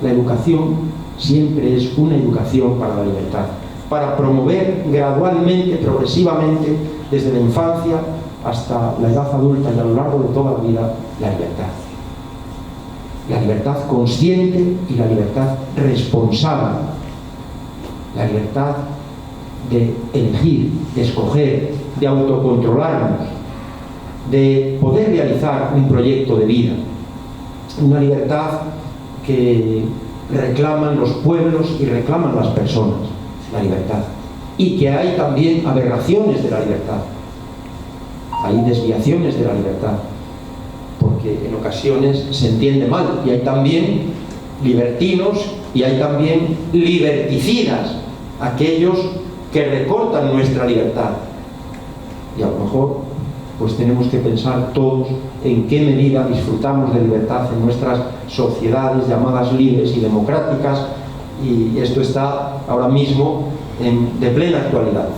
La educación siempre es una educación para la libertad, para promover gradualmente, progresivamente, desde la infancia hasta la edad adulta y a lo largo de toda la vida, la libertad. La libertad consciente y la libertad responsable. La libertad de elegir, de escoger, de autocontrolarnos, de poder realizar un proyecto de vida. Una libertad que reclaman los pueblos y reclaman las personas, la libertad. Y que hay también aberraciones de la libertad. Hay desviaciones de la libertad, porque en ocasiones se entiende mal, y hay también libertinos y hay también liberticidas, aquellos que recortan nuestra libertad. Y a lo mejor pues tenemos que pensar todos en qué medida disfrutamos de libertad en nuestras sociedades llamadas libres y democráticas, y esto está ahora mismo de plena actualidad,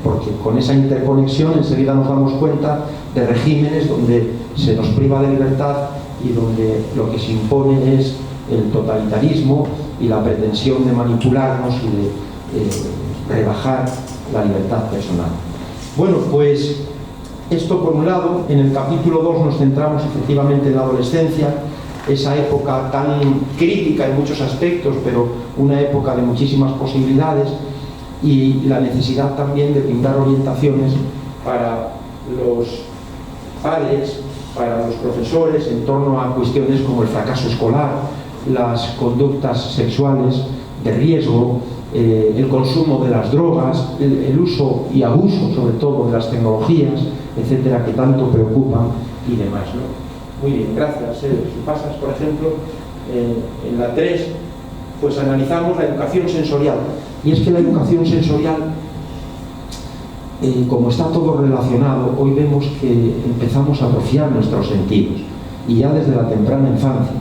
porque con esa interconexión enseguida nos damos cuenta de regímenes donde se nos priva de libertad y donde lo que se impone es el totalitarismo y la pretensión de manipularnos y de rebajar la libertad personal. Bueno, pues esto por un lado. En el capítulo 2 nos centramos efectivamente en la adolescencia, esa época tan crítica en muchos aspectos, pero una época de muchísimas posibilidades, y la necesidad también de brindar orientaciones para los padres, para los profesores, en torno a cuestiones como el fracaso escolar, las conductas sexuales de riesgo, el consumo de las drogas, el uso y abuso sobre todo de las tecnologías, etcétera, que tanto preocupan y demás, ¿no? Muy bien, gracias. Si pasas, por ejemplo, en la 3, pues analizamos la educación sensorial. Y es que la educación sensorial, como está todo relacionado, hoy vemos que empezamos a atrofiar nuestros sentidos. y ya desde la temprana infancia,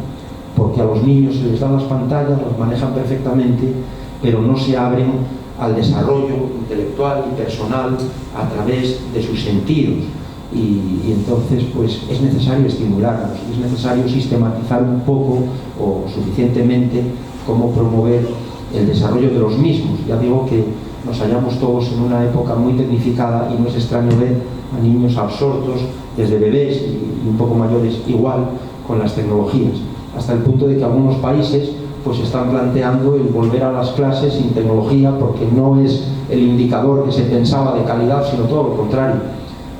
porque a los niños se les dan las pantallas, las manejan perfectamente, pero no se abren al desarrollo intelectual y personal a través de sus sentidos. Y entonces pues es necesario estimularlos, es necesario sistematizar un poco o suficientemente cómo promover el desarrollo de los mismos. Ya digo que nos hallamos todos en una época muy tecnificada y no es extraño ver a niños absortos desde bebés y un poco mayores igual con las tecnologías, hasta el punto de que algunos países pues están planteando el volver a las clases sin tecnología, porque no es el indicador que se pensaba de calidad, sino todo lo contrario.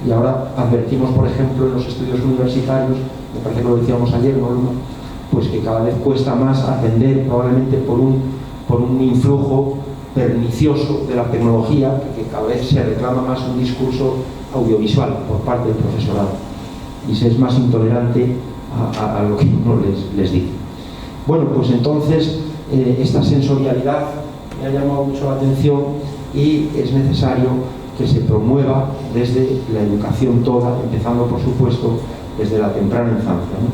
Y ahora advertimos, por ejemplo, en los estudios universitarios, me parece que lo decíamos ayer, ¿no, Luma? Pues que cada vez cuesta más atender, probablemente por un influjo pernicioso de la tecnología, que cada vez se reclama más un discurso audiovisual por parte del profesorado y se es más intolerante a lo que uno les dice. Bueno, pues entonces esta sensorialidad me ha llamado mucho la atención y es necesario que se promueva desde la educación toda, empezando por supuesto desde la temprana infancia, ¿no?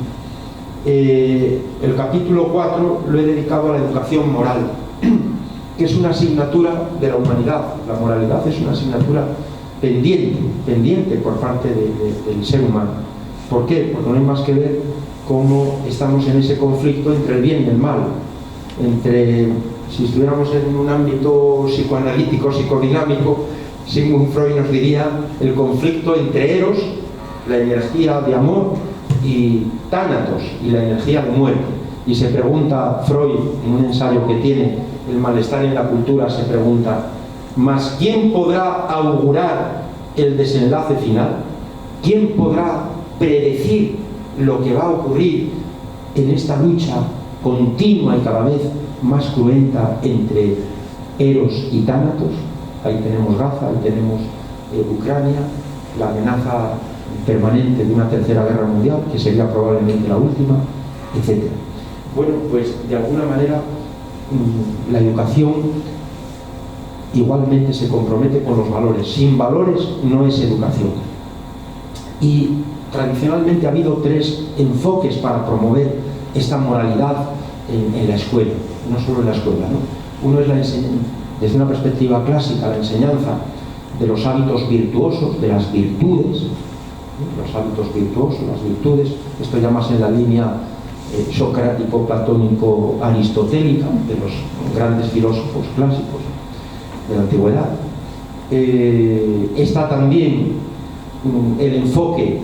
El capítulo 4 lo he dedicado a la educación moral, que es una asignatura de la humanidad. La moralidad es una asignatura pendiente por parte del ser humano. ¿Por qué? Porque no hay más que ver cómo estamos en ese conflicto entre el bien y el mal, entre, si estuviéramos en un ámbito psicoanalítico, psicodinámico, Sigmund Freud nos diría el conflicto entre Eros, la energía de amor, y Tánatos, y la energía de muerte. Y se pregunta Freud, en un ensayo que tiene, El malestar en la cultura, se pregunta: ¿mas quién podrá augurar el desenlace final? ¿Quién podrá predecir lo que va a ocurrir en esta lucha continua y cada vez más cruenta entre Eros y Tánatos? Ahí tenemos Gaza, ahí tenemos Ucrania, la amenaza permanente de una tercera guerra mundial, que sería probablemente la última, etc. Bueno, pues de alguna manera la educación igualmente se compromete con los valores. Sin valores no es educación. Y tradicionalmente ha habido 3 enfoques para promover esta moralidad en la escuela, no solo en la escuela, ¿no? Uno es la enseñanza, desde una perspectiva clásica, la enseñanza de los hábitos virtuosos, de las virtudes, ¿no? Los hábitos virtuosos, las virtudes, esto ya más en la línea socrático, platónico, aristotélica, de los grandes filósofos clásicos de la antigüedad. Está también el enfoque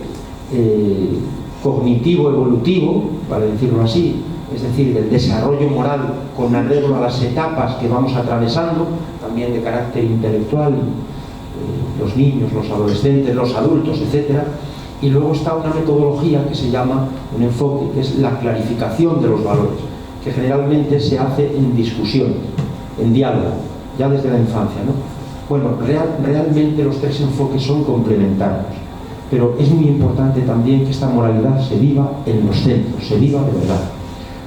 cognitivo-evolutivo, para decirlo así, es decir, del desarrollo moral con arreglo a las etapas que vamos atravesando, también de carácter intelectual, los niños, los adolescentes, los adultos, etc. Y luego está una metodología que se llama, un enfoque, que es la clarificación de los valores, que generalmente se hace en discusión, en diálogo, ya desde la infancia, ¿no? Bueno, realmente los 3 enfoques son complementarios, pero es muy importante también que esta moralidad se viva en los centros, se viva de verdad,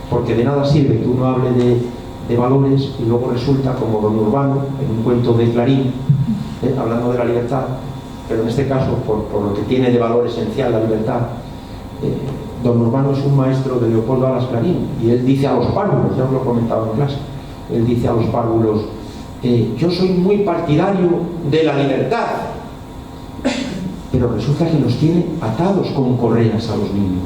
porque de nada sirve que uno hable de valores y luego resulta como Don Urbano en un cuento de Clarín, hablando de la libertad, pero en este caso por lo que tiene de valor esencial la libertad. Don Urbano es un maestro de Leopoldo Alas Clarín y él dice a los párvulos, ya os lo he comentado en clase, él dice a los párvulos: yo soy muy partidario de la libertad, pero resulta que los tiene atados con correas a los niños.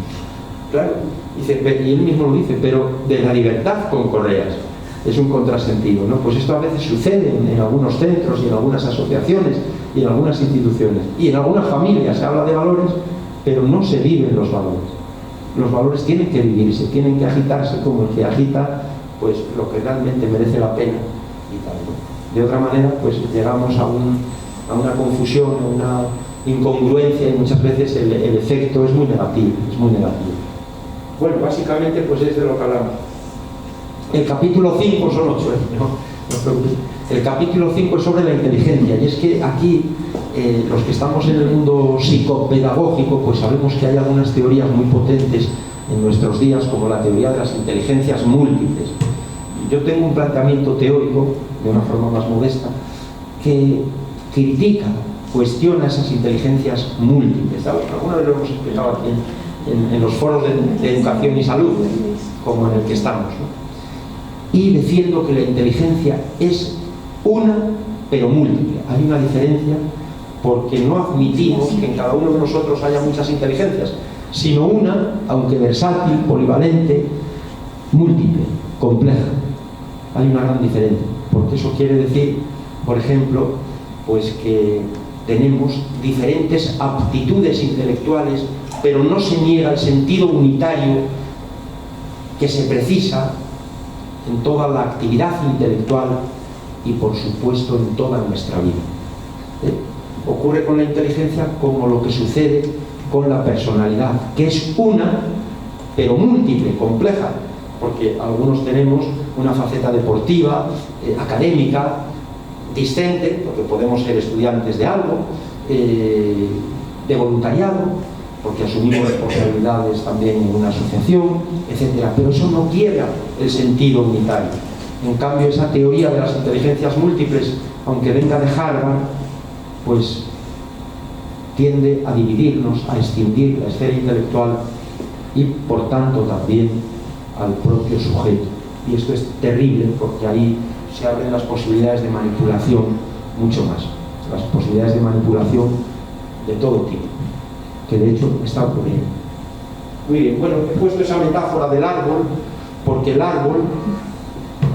Claro, dice, y él mismo lo dice, pero de la libertad con correas. Es un contrasentido, ¿no? Pues esto a veces sucede en algunos centros y en algunas asociaciones y en algunas instituciones y en algunas familias. Se habla de valores, pero no se viven los valores. Los valores tienen que vivirse, tienen que agitarse como el que agita pues lo que realmente merece la pena y tal, ¿no? De otra manera, pues llegamos a una confusión, a una incongruencia, y muchas veces el efecto es muy negativo, Bueno, básicamente pues es de lo que hablamos. El capítulo 5 son 8, ¿no? No os preocupéis. El capítulo 5 es sobre la inteligencia, y es que aquí los que estamos en el mundo psicopedagógico pues sabemos que hay algunas teorías muy potentes en nuestros días, como la teoría de las inteligencias múltiples. Yo tengo un planteamiento teórico, de una forma más modesta, que critica, cuestiona esas inteligencias múltiples. Alguna vez lo hemos explicado aquí en los foros de educación y salud, como en el que estamos, ¿no? Y defiendo que la inteligencia es una, pero múltiple. Hay una diferencia porque no admitimos que en cada uno de nosotros haya muchas inteligencias, sino una, aunque versátil, polivalente, múltiple, compleja. Hay una gran diferencia, porque eso quiere decir, por ejemplo, pues que tenemos diferentes aptitudes intelectuales, pero no se niega el sentido unitario que se precisa en toda la actividad intelectual y, por supuesto, en toda nuestra vida. Ocurre con la inteligencia como lo que sucede con la personalidad, que es una, pero múltiple, compleja, porque algunos tenemos una faceta deportiva, académica, discente, porque podemos ser estudiantes de algo, de voluntariado, porque asumimos responsabilidades también en una asociación, etc. Pero eso no quiebra el sentido unitario. En cambio, esa teoría de las inteligencias múltiples, aunque venga de Harvard, pues tiende a dividirnos, a extinguir la esfera intelectual y, por tanto, también al propio sujeto. Y esto es terrible porque ahí se abren las posibilidades de manipulación mucho más. Las posibilidades de manipulación de todo tipo, que de hecho está ocurriendo. Muy bien, bueno, he puesto esa metáfora del árbol porque el árbol,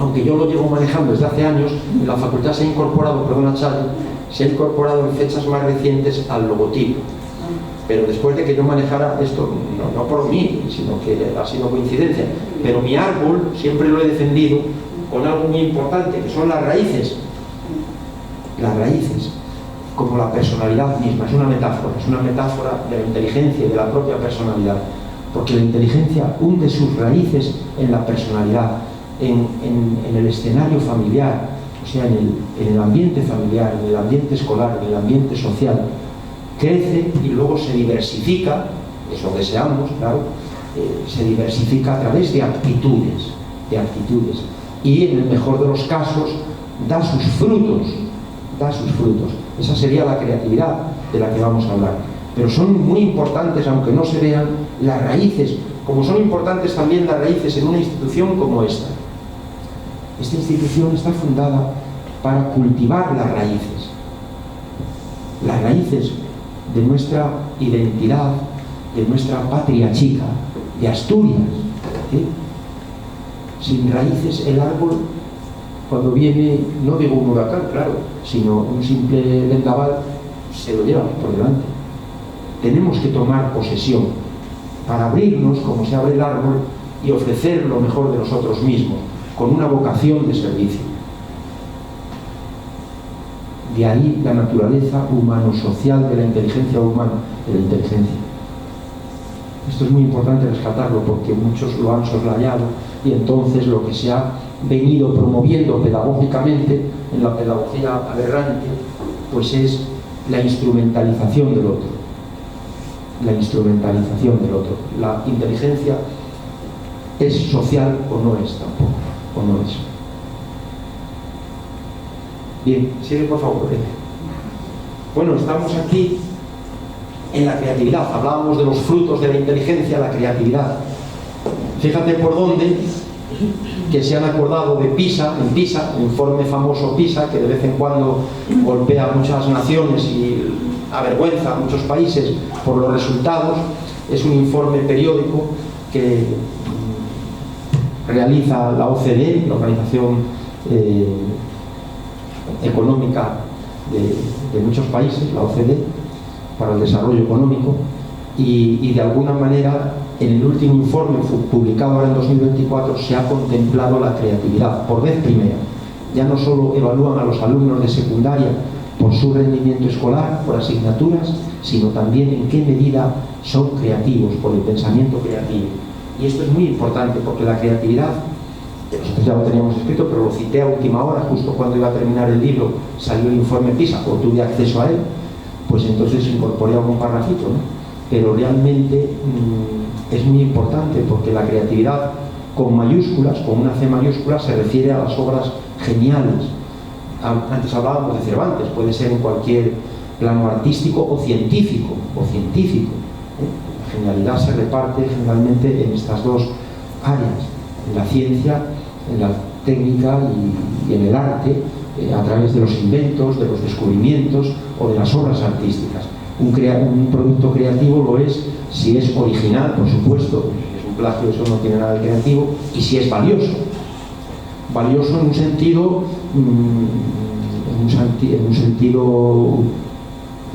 aunque yo lo llevo manejando desde hace años, en la facultad se ha incorporado, perdona Charlie, se ha incorporado en fechas más recientes al logotipo. Pero después de que yo manejara esto, no por mí, sino que ha sido coincidencia, pero mi árbol siempre lo he defendido con algo muy importante, que son las raíces. Las raíces, como la personalidad misma, es una metáfora de la inteligencia y de la propia personalidad, porque la inteligencia hunde sus raíces en la personalidad, en el escenario familiar, o sea, en el ambiente familiar, en el ambiente escolar, en el ambiente social. Crece y luego se diversifica, eso deseamos, claro, se diversifica a través de aptitudes, y en el mejor de los casos da sus frutos. Esa sería la creatividad de la que vamos a hablar. Pero son muy importantes, aunque no se vean, las raíces, como son importantes también las raíces en una institución como esta. Esta institución está fundada para cultivar las raíces de nuestra identidad, de nuestra patria chica, de Asturias. ¿Sí? Sin raíces el árbol, cuando viene, no digo un huracán, claro, sino un simple vendaval, se lo lleva por delante. Tenemos que tomar posesión para abrirnos, como se abre el árbol, y ofrecer lo mejor de nosotros mismos, con una vocación de servicio. De ahí la naturaleza humano-social de la inteligencia humana, de la inteligencia. Esto es muy importante rescatarlo porque muchos lo han soslayado y entonces lo que se ha venido promoviendo pedagógicamente en la pedagogía aberrante pues es la instrumentalización del otro. La inteligencia es social o no es tampoco, o no es. Bien, sigue por favor. Bueno, estamos aquí en la creatividad. Hablábamos de los frutos de la inteligencia, la creatividad. Fíjate por dónde que se han acordado de PISA, el informe famoso PISA, que de vez en cuando golpea a muchas naciones y avergüenza a muchos países por los resultados. Es un informe periódico que realiza la OCDE, la Organización Económica de muchos países, la OCDE, para el desarrollo económico, y de alguna manera en el último informe publicado ahora en 2024 se ha contemplado la creatividad por vez primera. Ya no solo evalúan a los alumnos de secundaria por su rendimiento escolar, por asignaturas, sino también en qué medida son creativos, por el pensamiento creativo. Y esto es muy importante porque la creatividad, nosotros ya lo teníamos escrito, pero lo cité a última hora, justo cuando iba a terminar el libro salió el informe PISA, o tuve acceso a él, pues entonces incorporé algún parrafito, ¿no? Pero realmente es muy importante porque la creatividad con mayúsculas, con una C mayúscula, se refiere a las obras geniales. Antes hablábamos de Cervantes, puede ser en cualquier plano artístico o científico. genialidad se reparte generalmente en estas dos áreas, en la ciencia, en la técnica y en el arte, a través de los inventos, de los descubrimientos o de las obras artísticas. Un producto creativo lo es si es original, por supuesto, si es un plagio eso no tiene nada de creativo, y si es valioso. Valioso en un sentido,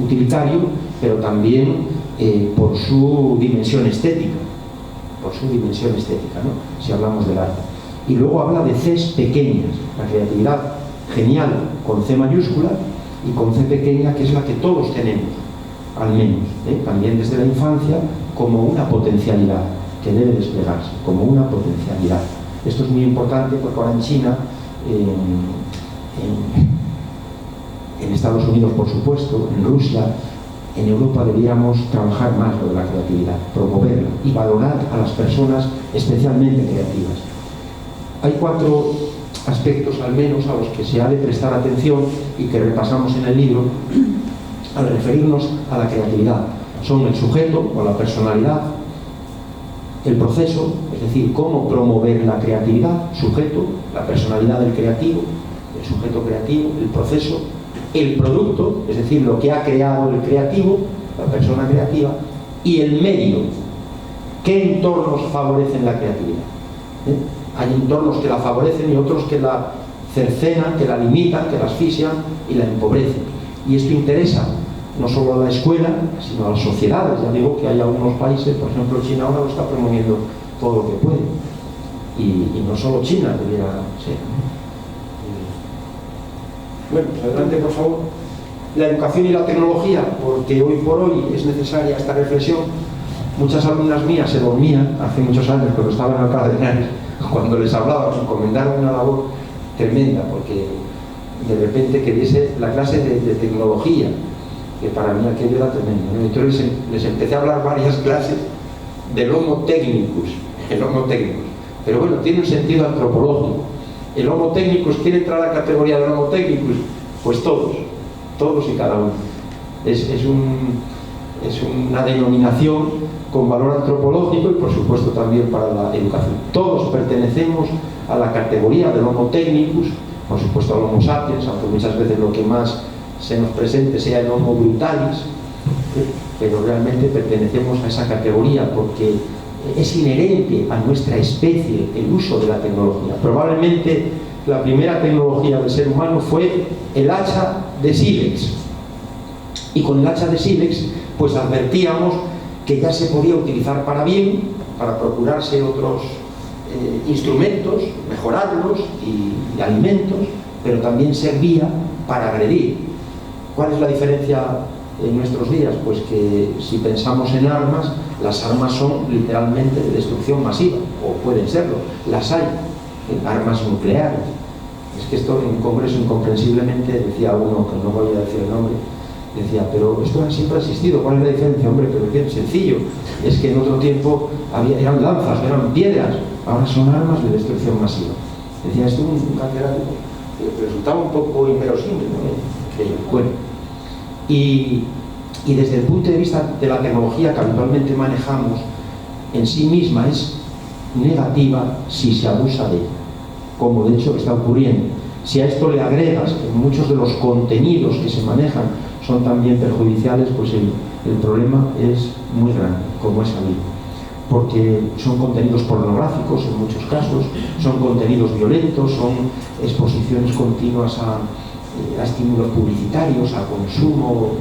utilitario, pero también por su dimensión estética, ¿no? Si hablamos del arte. Y luego habla de Cs pequeñas, la creatividad genial con C mayúscula y con C pequeña, que es la que todos tenemos, al menos, también desde la infancia, como una potencialidad que debe desplegarse, como una potencialidad. Esto es muy importante porque ahora en China, en Estados Unidos, por supuesto, en Rusia, en Europa deberíamos trabajar más lo de la creatividad, promoverla y valorar a las personas especialmente creativas. Hay 4 aspectos al menos a los que se ha de prestar atención y que repasamos en el libro al referirnos a la creatividad. Son el sujeto o la personalidad, el proceso, es decir, cómo promover la creatividad, sujeto, la personalidad del creativo, el sujeto creativo, el proceso, el producto, es decir, lo que ha creado el creativo, la persona creativa, y el medio. ¿Qué entornos favorecen la creatividad? Hay entornos que la favorecen y otros que la cercenan, que la limitan, que la asfixian y la empobrecen. Y esto interesa no solo a la escuela, sino a las sociedades. Ya digo que hay algunos países, por ejemplo China ahora lo está promoviendo todo lo que puede. Y no solo China debiera ser. Bueno, pues adelante por favor. La educación y la tecnología, porque hoy por hoy es necesaria esta reflexión. Muchas alumnas mías se dormían hace muchos años cuando estaban en Alcalá de Henares, cuando les hablaba, nos encomendaron una labor tremenda, porque de repente que diese la clase de tecnología, que para mí aquello era tremendo, ¿no? Entonces les empecé a hablar varias clases del Homo Technicus, pero bueno, tiene un sentido antropológico. El Homo Technicus, ¿quiere entrar a la categoría del Homo Technicus? Pues todos y cada uno. Es una denominación con valor antropológico y por supuesto también para la educación. Todos pertenecemos a la categoría del Homo Technicus, por supuesto al Homo Sapiens, aunque muchas veces lo que más se nos presente sea el Homo Brutalis, pero realmente pertenecemos a esa categoría porque es inherente a nuestra especie el uso de la tecnología. Probablemente la primera tecnología del ser humano fue el hacha de sílex, y con el hacha de sílex pues advertíamos que ya se podía utilizar para bien, para procurarse otros instrumentos, mejorarlos y alimentos, pero también servía para agredir. ¿Cuál es la diferencia en nuestros días? Pues que si pensamos en armas, las armas son literalmente de destrucción masiva, o pueden serlo, las hay, armas nucleares. Es que esto en un congreso incomprensiblemente decía uno, que no voy a decir el nombre, decía, pero esto siempre ha existido, ¿cuál es la diferencia? Hombre, pero bien sencillo, es que en otro tiempo eran lanzas, eran piedras, ahora son armas de destrucción masiva. Decía esto un catedrático, que resultaba un poco inverosímil, ¿no? Bueno, y desde el punto de vista de la tecnología que habitualmente manejamos, en sí misma es negativa si se abusa de ella, como de hecho está ocurriendo. Si a esto le agregas que muchos de los contenidos que se manejan son también perjudiciales, pues el problema es muy grande, como es sabido. Porque son contenidos pornográficos en muchos casos, son contenidos violentos, son exposiciones continuas a estímulos publicitarios, a consumo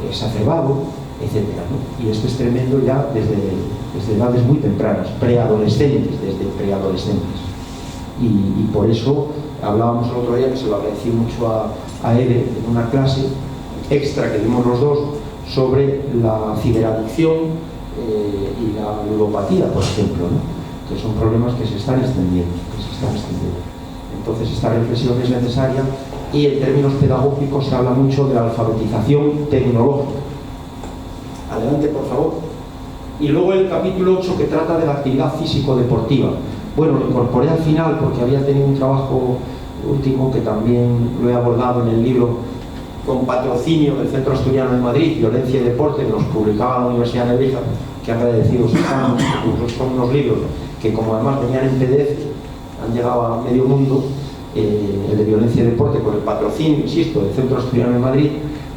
exacerbado, etc., ¿no? Y esto es tremendo ya desde edades muy tempranas, preadolescentes, desde preadolescentes. Y por eso hablábamos el otro día, que se lo agradecí mucho a Eve en una clase extra que dimos los dos sobre la ciberadicción y la ludopatía, por ejemplo, ¿no? Que son problemas que se están extendiendo, Entonces esta reflexión es necesaria y en términos pedagógicos se habla mucho de la alfabetización tecnológica. Adelante, por favor. Y luego el capítulo 8 que trata de la actividad físico-deportiva. Bueno, lo incorporé al final porque había tenido un trabajo último que también lo he abordado en el libro con patrocinio del Centro Asturiano de Madrid, Violencia y Deporte, que nos publicaba la Universidad de Nebrija, que agradecidos estamos, son unos libros que, como además venían en PDF, han llegado a medio mundo, el de Violencia y Deporte, con el patrocinio, insisto, del Centro Asturiano de Madrid,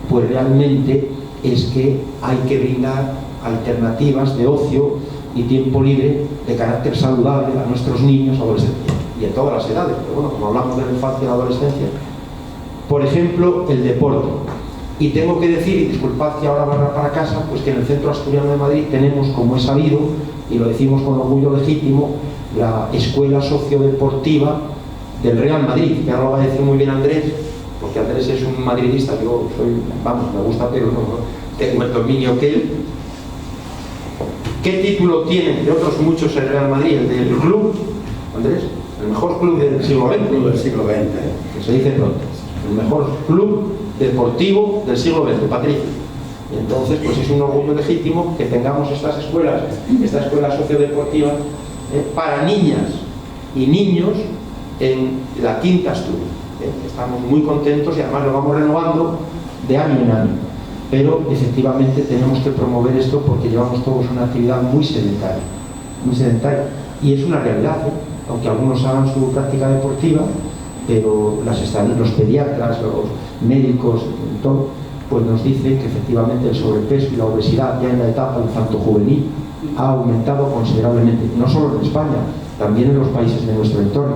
pues realmente es que hay que brindar alternativas de ocio y tiempo libre de carácter saludable a nuestros niños, adolescentes y en todas las edades, pero bueno, como hablamos de la infancia y la adolescencia. Por ejemplo, el deporte. Y tengo que decir, y disculpad que ahora barra para casa, pues que en el Centro Asturiano de Madrid tenemos, como es sabido, y lo decimos con orgullo legítimo, la Escuela Sociodeportiva del Real Madrid, que ahora lo va a decir muy bien Andrés, porque Andrés es un madridista, yo soy, vamos, me gusta, pero no tengo el dominio que él. ¿Qué título tiene, entre otros muchos, el Real Madrid? El del club, Andrés, el mejor club del siglo XX. Del siglo XX. Que se dice pronto. El mejor club deportivo del siglo XX, Patricio. Y entonces, pues es un orgullo legítimo que tengamos estas escuelas, esta escuela sociodeportiva para niñas y niños en la Quinta Asturias. Estamos muy contentos y además lo vamos renovando de año en año. Pero efectivamente tenemos que promover esto porque llevamos todos una actividad muy sedentaria. Muy sedentaria. Y es una realidad, aunque algunos hagan su práctica deportiva, pero los pediatras, los médicos, todo, pues nos dicen que efectivamente el sobrepeso y la obesidad ya en la etapa infanto-juvenil ha aumentado considerablemente, no solo en España, también en los países de nuestro entorno.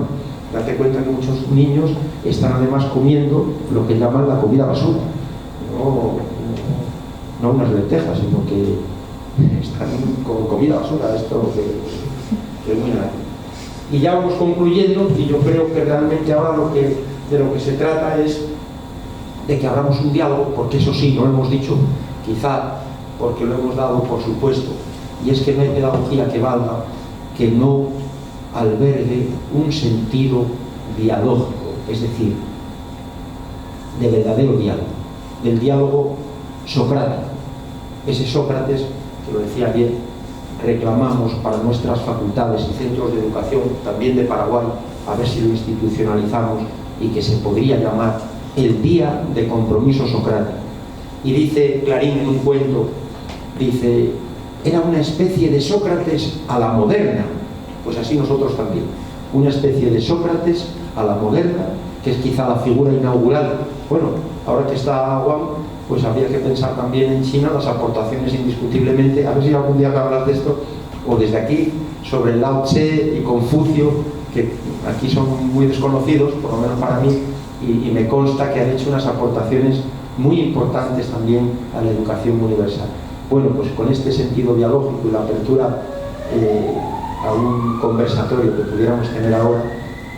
Date cuenta que muchos niños están además comiendo lo que llaman la comida basura. No unas lentejas, sino que están con comida basura, esto que es muy grave. Y ya vamos concluyendo, y yo creo que realmente ahora de lo que se trata es de que abramos un diálogo, porque eso sí, no lo hemos dicho, quizá porque lo hemos dado por supuesto, y es que no hay pedagogía que valga que no albergue un sentido dialógico, es decir, de verdadero diálogo, del diálogo socrático. Ese Sócrates, que lo decía bien, reclamamos para nuestras facultades y centros de educación, también de Paraguay, a ver si lo institucionalizamos, y que se podría llamar el Día de Compromiso Socrático. Y dice Clarín en un cuento, dice, era una especie de Sócrates a la moderna. Pues así nosotros también, una especie de Sócrates a la moderna, que es quizá la figura inaugural. Bueno, ahora que está Wang, pues habría que pensar también en China las aportaciones indiscutiblemente, a ver si algún día que hablas de esto, o desde aquí, sobre Lao Tse y Confucio, que aquí son muy desconocidos, por lo menos para mí, y me consta que han hecho unas aportaciones muy importantes también a la educación universal. Bueno, pues con este sentido dialógico y la apertura a un conversatorio que pudiéramos tener ahora,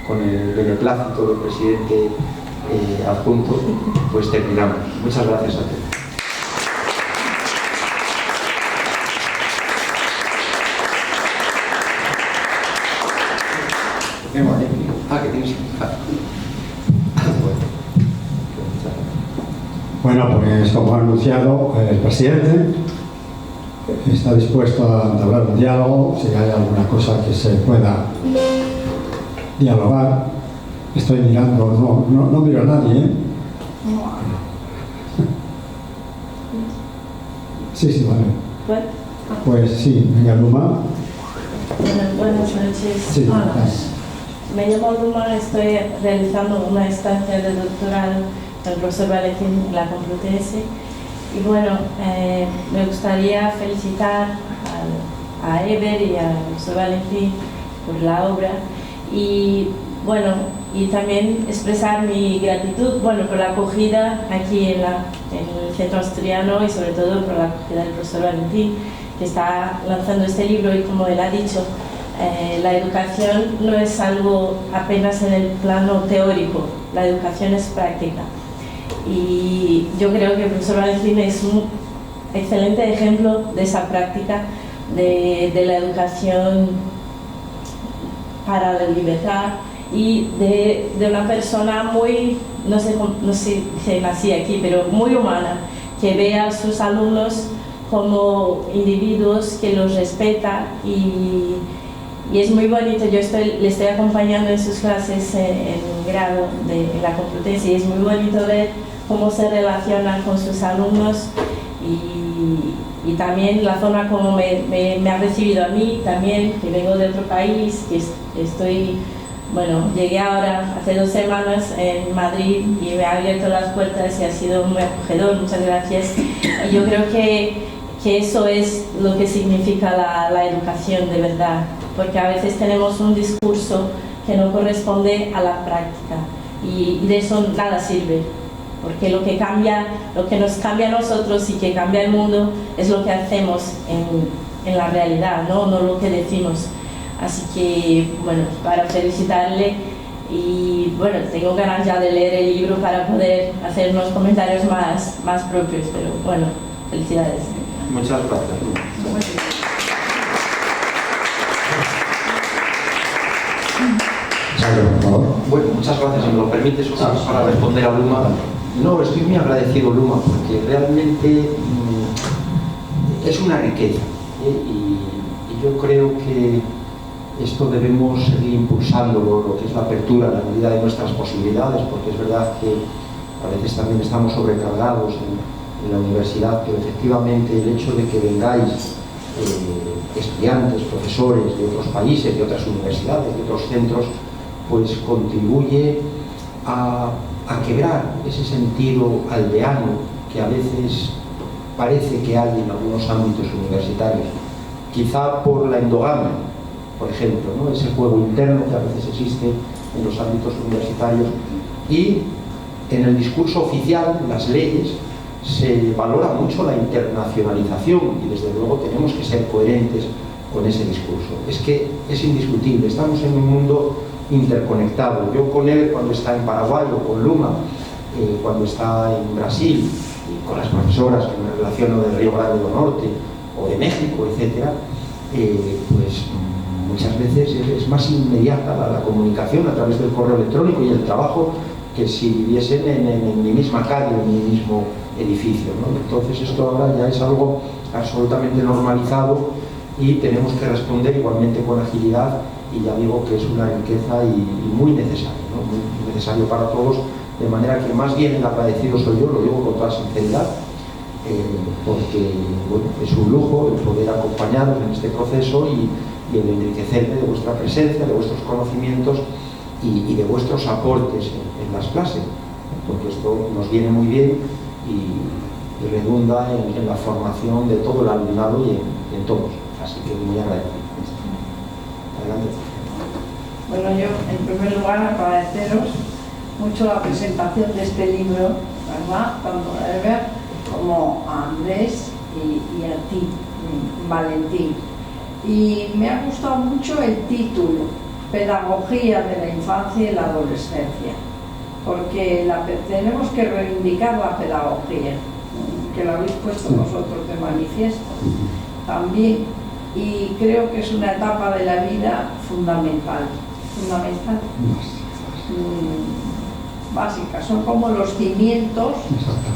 con el beneplácito del presidente adjunto, pues terminamos. Muchas gracias a todos. Que tienes. Bueno, pues como ha anunciado el presidente, está dispuesto a entablar un diálogo, si hay alguna cosa que se pueda dialogar. Estoy mirando, no miro a nadie, ¿eh? Sí, vale. Pues sí, venga, Luma. Buenas noches. Sí, Hola. Me llamo Luma, estoy realizando una estancia de doctorado con el profesor Valentín en la Complutense. Y bueno, me gustaría felicitar a Eber y al profesor Valentín por la obra. Y bueno, y también expresar mi gratitud, bueno, por la acogida aquí en el Centro Asturiano y sobre todo por la acogida del profesor Valentín, que está lanzando este libro. Y como él ha dicho, la educación no es algo apenas en el plano teórico, la educación es práctica. Y yo creo que el profesor Valentín es un excelente ejemplo de esa práctica de la educación para la libertad, y de una persona muy, no sé si nací aquí, pero muy humana, que ve a sus alumnos como individuos, que los respeta y y es muy bonito. Yo le estoy acompañando en sus clases en grado en la Complutense, y es muy bonito ver cómo se relaciona con sus alumnos y también la forma como me ha recibido a mí también, que vengo de otro país, que llegué ahora hace 2 semanas en Madrid y me ha abierto las puertas y ha sido muy acogedor. Muchas gracias. Y yo creo que eso es lo que significa la educación de verdad, porque a veces tenemos un discurso que no corresponde a la práctica y de eso nada sirve, porque lo que nos cambia a nosotros y que cambia el mundo es lo que hacemos en la realidad, no lo que decimos. Así que, para felicitarle, y tengo ganas ya de leer el libro para poder hacer unos comentarios más propios, pero felicidades. Muchas gracias. Por favor. Bueno, muchas gracias, si me lo permites, para responder a Luma. No, estoy muy agradecido, Luma, porque realmente es una riqueza, y yo creo que esto debemos seguir impulsándolo, lo que es la apertura, la medida de nuestras posibilidades, porque es verdad que a veces también estamos sobrecargados en la universidad, pero efectivamente el hecho de que vengáis estudiantes, profesores de otros países, de otras universidades, de otros centros, pues contribuye a quebrar ese sentido aldeano que a veces parece que hay en algunos ámbitos universitarios, quizá por la endogamia, por ejemplo, ¿no? Ese juego interno que a veces existe en los ámbitos universitarios, y en el discurso oficial, las leyes, se valora mucho la internacionalización, y desde luego tenemos que ser coherentes con ese discurso. Es que es indiscutible, estamos en un mundo interconectado. Yo con él, cuando está en Paraguay, o con Luma cuando está en Brasil, y con las profesoras que me relaciono del Río Grande do Norte o de México, etcétera, pues muchas veces es más inmediata la comunicación a través del correo electrónico y el trabajo, que si viviesen en mi misma calle, en mi mismo edificio, ¿no? Entonces esto ahora ya es algo absolutamente normalizado y tenemos que responder igualmente con agilidad, y ya digo que es una riqueza y muy necesario, ¿no? Muy necesario para todos, de manera que más bien el agradecido soy yo, lo digo con toda sinceridad, porque es un lujo el poder acompañaros en este proceso y el enriquecerme de vuestra presencia, de vuestros conocimientos y de vuestros aportes en las clases, porque esto nos viene muy bien y redunda en la formación de todo el alumnado y en todos. Así que muy agradecido. Adelante. Bueno, yo en primer lugar agradeceros mucho la presentación de este libro, ¿verdad? Tanto a Eber como a Andrés y a ti, Valentín. Y me ha gustado mucho el título, Pedagogía de la Infancia y la Adolescencia, porque tenemos que reivindicar la pedagogía, que lo habéis puesto vosotros de manifiesto también, y creo que es una etapa de la vida fundamental, básica, son como los cimientos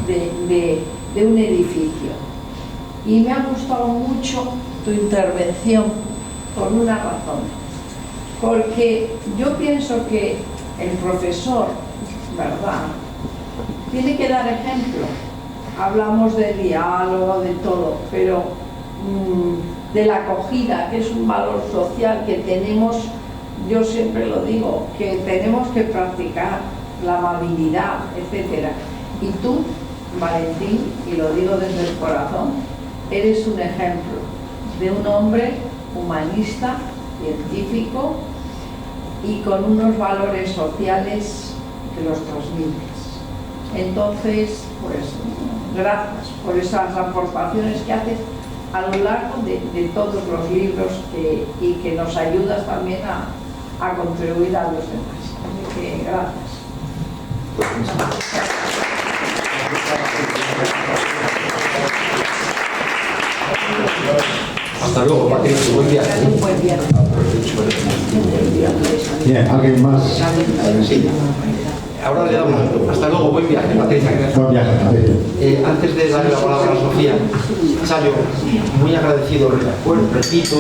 de un edificio. Y me ha gustado mucho tu intervención por una razón, porque yo pienso que el profesor, ¿verdad?, tiene que dar ejemplo. Hablamos de diálogo, de todo, pero de la acogida, que es un valor social que tenemos, yo siempre lo digo, que tenemos que practicar, la amabilidad, etc. Y tú, Valentín, y lo digo desde el corazón, eres un ejemplo de un hombre humanista, científico y con unos valores sociales que los transmites. Entonces, pues, gracias por esas aportaciones que haces a lo largo de todos los libros y que nos ayudas también a contribuir a los demás. Así que gracias. Hasta luego, Patricia. Buen viaje. Bien, ¿alguien más? Sí. Ahora le damos. Hasta luego, buen viaje, Patricia. Buen viaje, Patricia. Antes de darle la palabra a Sofía, Chayo, muy agradecido, repito,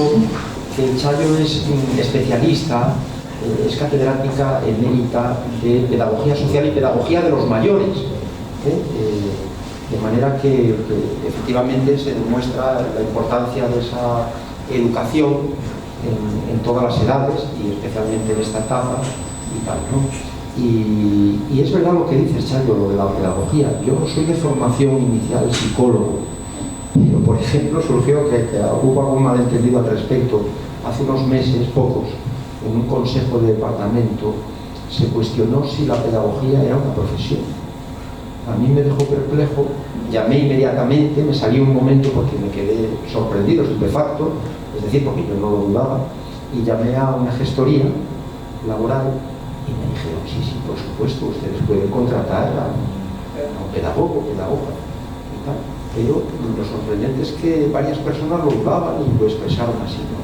que Chayo es especialista, es catedrática emérita de Pedagogía Social y Pedagogía de los Mayores. De manera que efectivamente se demuestra la importancia de esa educación en todas las edades y especialmente en esta etapa y tal, ¿no? Y es verdad lo que dices, Chayo, lo de la pedagogía. Yo no soy de formación inicial psicólogo, pero por ejemplo surgió que hubo algún malentendido al respecto. Hace unos meses, pocos, en un consejo de departamento se cuestionó si la pedagogía era una profesión. A mí me dejó perplejo, llamé inmediatamente, me salí un momento porque me quedé sorprendido, estupefacto, es decir, porque yo no lo dudaba, y llamé a una gestoría laboral y me dijeron, sí, por supuesto, ustedes pueden contratar a un pedagogo, pedagoga y tal, pero lo sorprendente es que varias personas lo dudaban y lo expresaron así, ¿no?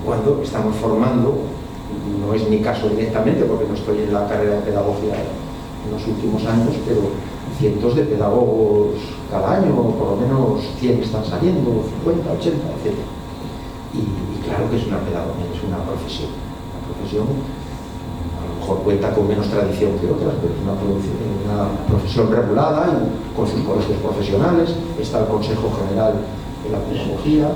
Cuando estamos formando, no es mi caso directamente porque no estoy en la carrera de pedagogía en los últimos años, pero cientos de pedagogos cada año, por lo menos 100 están saliendo, 50, 80, etc. Y claro que es una pedagogía, es una profesión. Una profesión, a lo mejor cuenta con menos tradición que otras, pero es una profesión regulada y con sus colegios profesionales, está el Consejo General de la Pedagogía,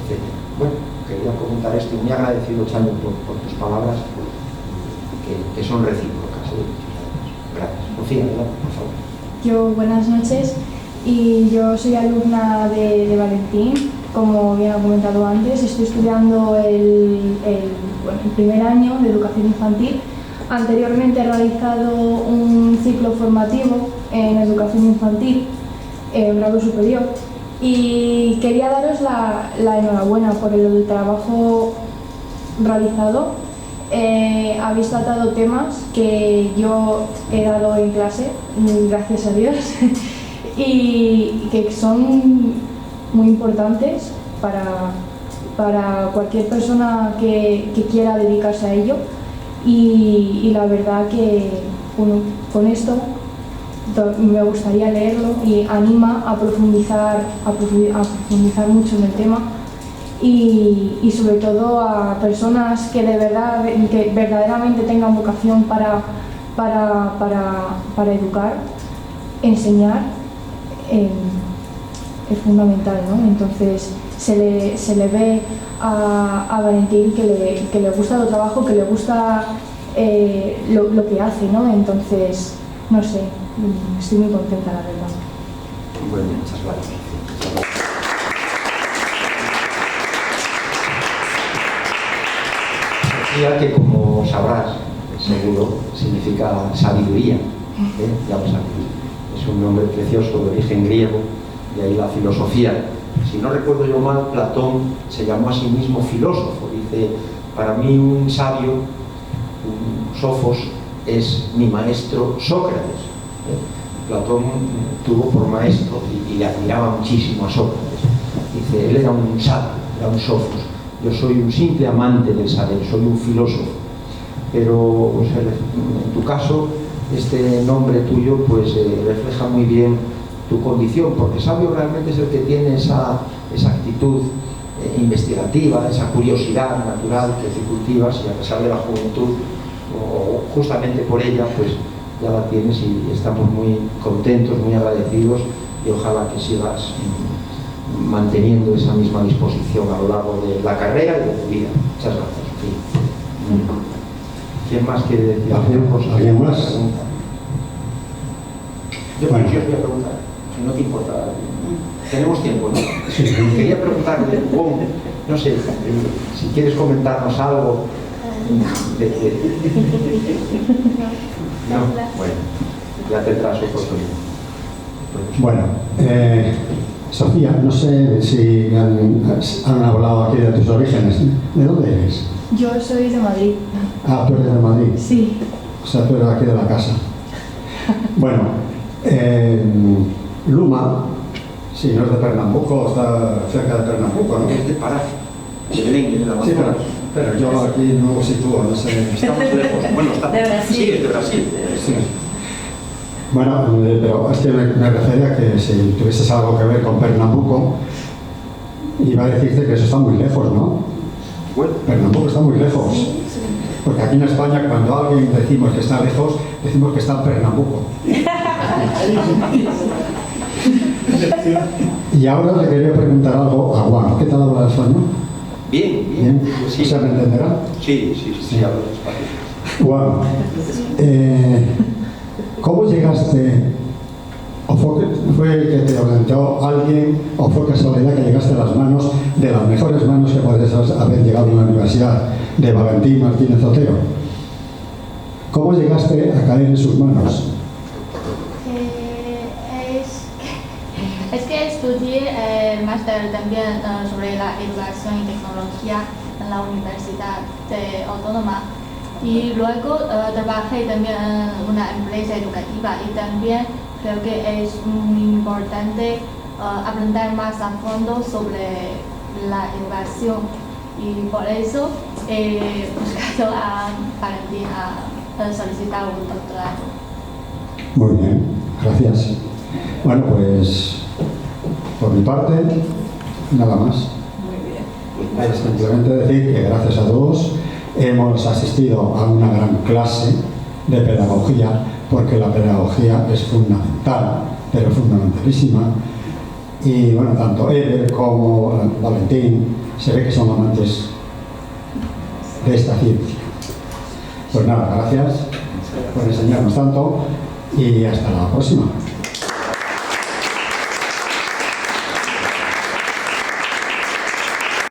etc. Bueno, quería comentar esto y muy agradecido, Chayo, por tus palabras que son recíprocas. Gracias. Sofía, por favor. Yo, buenas noches, y yo soy alumna de Valentín, como bien ha comentado antes. Estoy estudiando el primer año de educación infantil. Anteriormente he realizado un ciclo formativo en educación infantil, en grado superior, y quería daros la enhorabuena por el trabajo realizado. Habéis tratado temas que yo he dado en clase, gracias a Dios, y que son muy importantes para cualquier persona que quiera dedicarse a ello. Y la verdad que con esto me gustaría leerlo y anima a profundizar mucho en el tema. Y sobre todo a personas que verdaderamente tengan vocación para educar, enseñar, es fundamental, ¿no? Entonces se le ve a Valentín que le gusta el trabajo, que le gusta lo que hace, ¿no? Entonces, no sé, estoy muy contenta, la verdad. Bueno, muchas gracias. Que, como sabrás, seguro, significa sabiduría, ya lo sabes. Es un nombre precioso de origen griego, de ahí la filosofía. Si no recuerdo yo mal, Platón se llamó a sí mismo filósofo. Dice, para mí un sabio, un sofos, es mi maestro Sócrates. Platón tuvo por maestro y le admiraba muchísimo a Sócrates. Dice, él era un sabio, era un sofos. Yo soy un simple amante del saber, soy un filósofo. Pero pues, en tu caso, este nombre tuyo pues refleja muy bien tu condición, porque sabio realmente es el que tiene esa actitud investigativa, esa curiosidad natural que te cultivas, y a pesar de la juventud, o justamente por ella, pues ya la tienes, y estamos muy contentos, muy agradecidos, y ojalá que sigas manteniendo esa misma disposición a lo largo de la carrera y de tu vida. Muchas gracias. Sí. ¿Quién más quiere decir? ¿Alguien más? Yo os voy a preguntar, si no te importa. Tenemos tiempo, ¿no? Sí. Quería preguntarle, no sé, si quieres comentarnos algo. No, bueno, ya tendrás oportunidad. Bueno, Sofía, no sé si han hablado aquí de tus orígenes. ¿De dónde eres? Yo soy de Madrid. Ah, tú eres de Madrid. Sí. O sea, tú eres aquí de la casa. Bueno, Luma, sí, no es de Pernambuco, está cerca de Pernambuco, ¿no? Es de Pará, de Belén, de la Amazonas. Sí, pero yo aquí no lo sitúo, no sé. Estamos lejos. Bueno, está. De Brasil. Sí, es de Brasil. Sí. Bueno, pero es que me refería que si tuvieses algo que ver con Pernambuco, iba a decirte que eso está muy lejos, ¿no? Pernambuco está muy lejos. Porque aquí en España, cuando a alguien decimos que está lejos, decimos que está en Pernambuco. Y ahora le quería preguntar algo a Juan. ¿Qué tal habla el español? Bien. Sí. ¿Se me entenderá? Sí, hablo español. Juan, ¿cómo llegaste? ¿O fue el que te orientó alguien? ¿O fue casualidad que llegaste a las manos de las mejores manos que puedes haber llegado a la Universidad de Valentín Martínez Otero? ¿Cómo llegaste a caer en sus manos? Es que estudié máster también sobre la educación y tecnología en la Universidad Autónoma y luego trabajé también en una empresa educativa y también creo que es muy importante aprender más a fondo sobre la educación y por eso he buscado a Valentín a solicitar un doctorado. Muy bien, gracias. Bueno, pues por mi parte, nada más. Muy bien. Simplemente decir que gracias a todos hemos asistido a una gran clase de pedagogía, porque la pedagogía es fundamental, pero fundamentalísima. Y bueno, tanto Ever como Valentín se ve que son amantes de esta ciencia. Pues nada, gracias por enseñarnos tanto y hasta la próxima.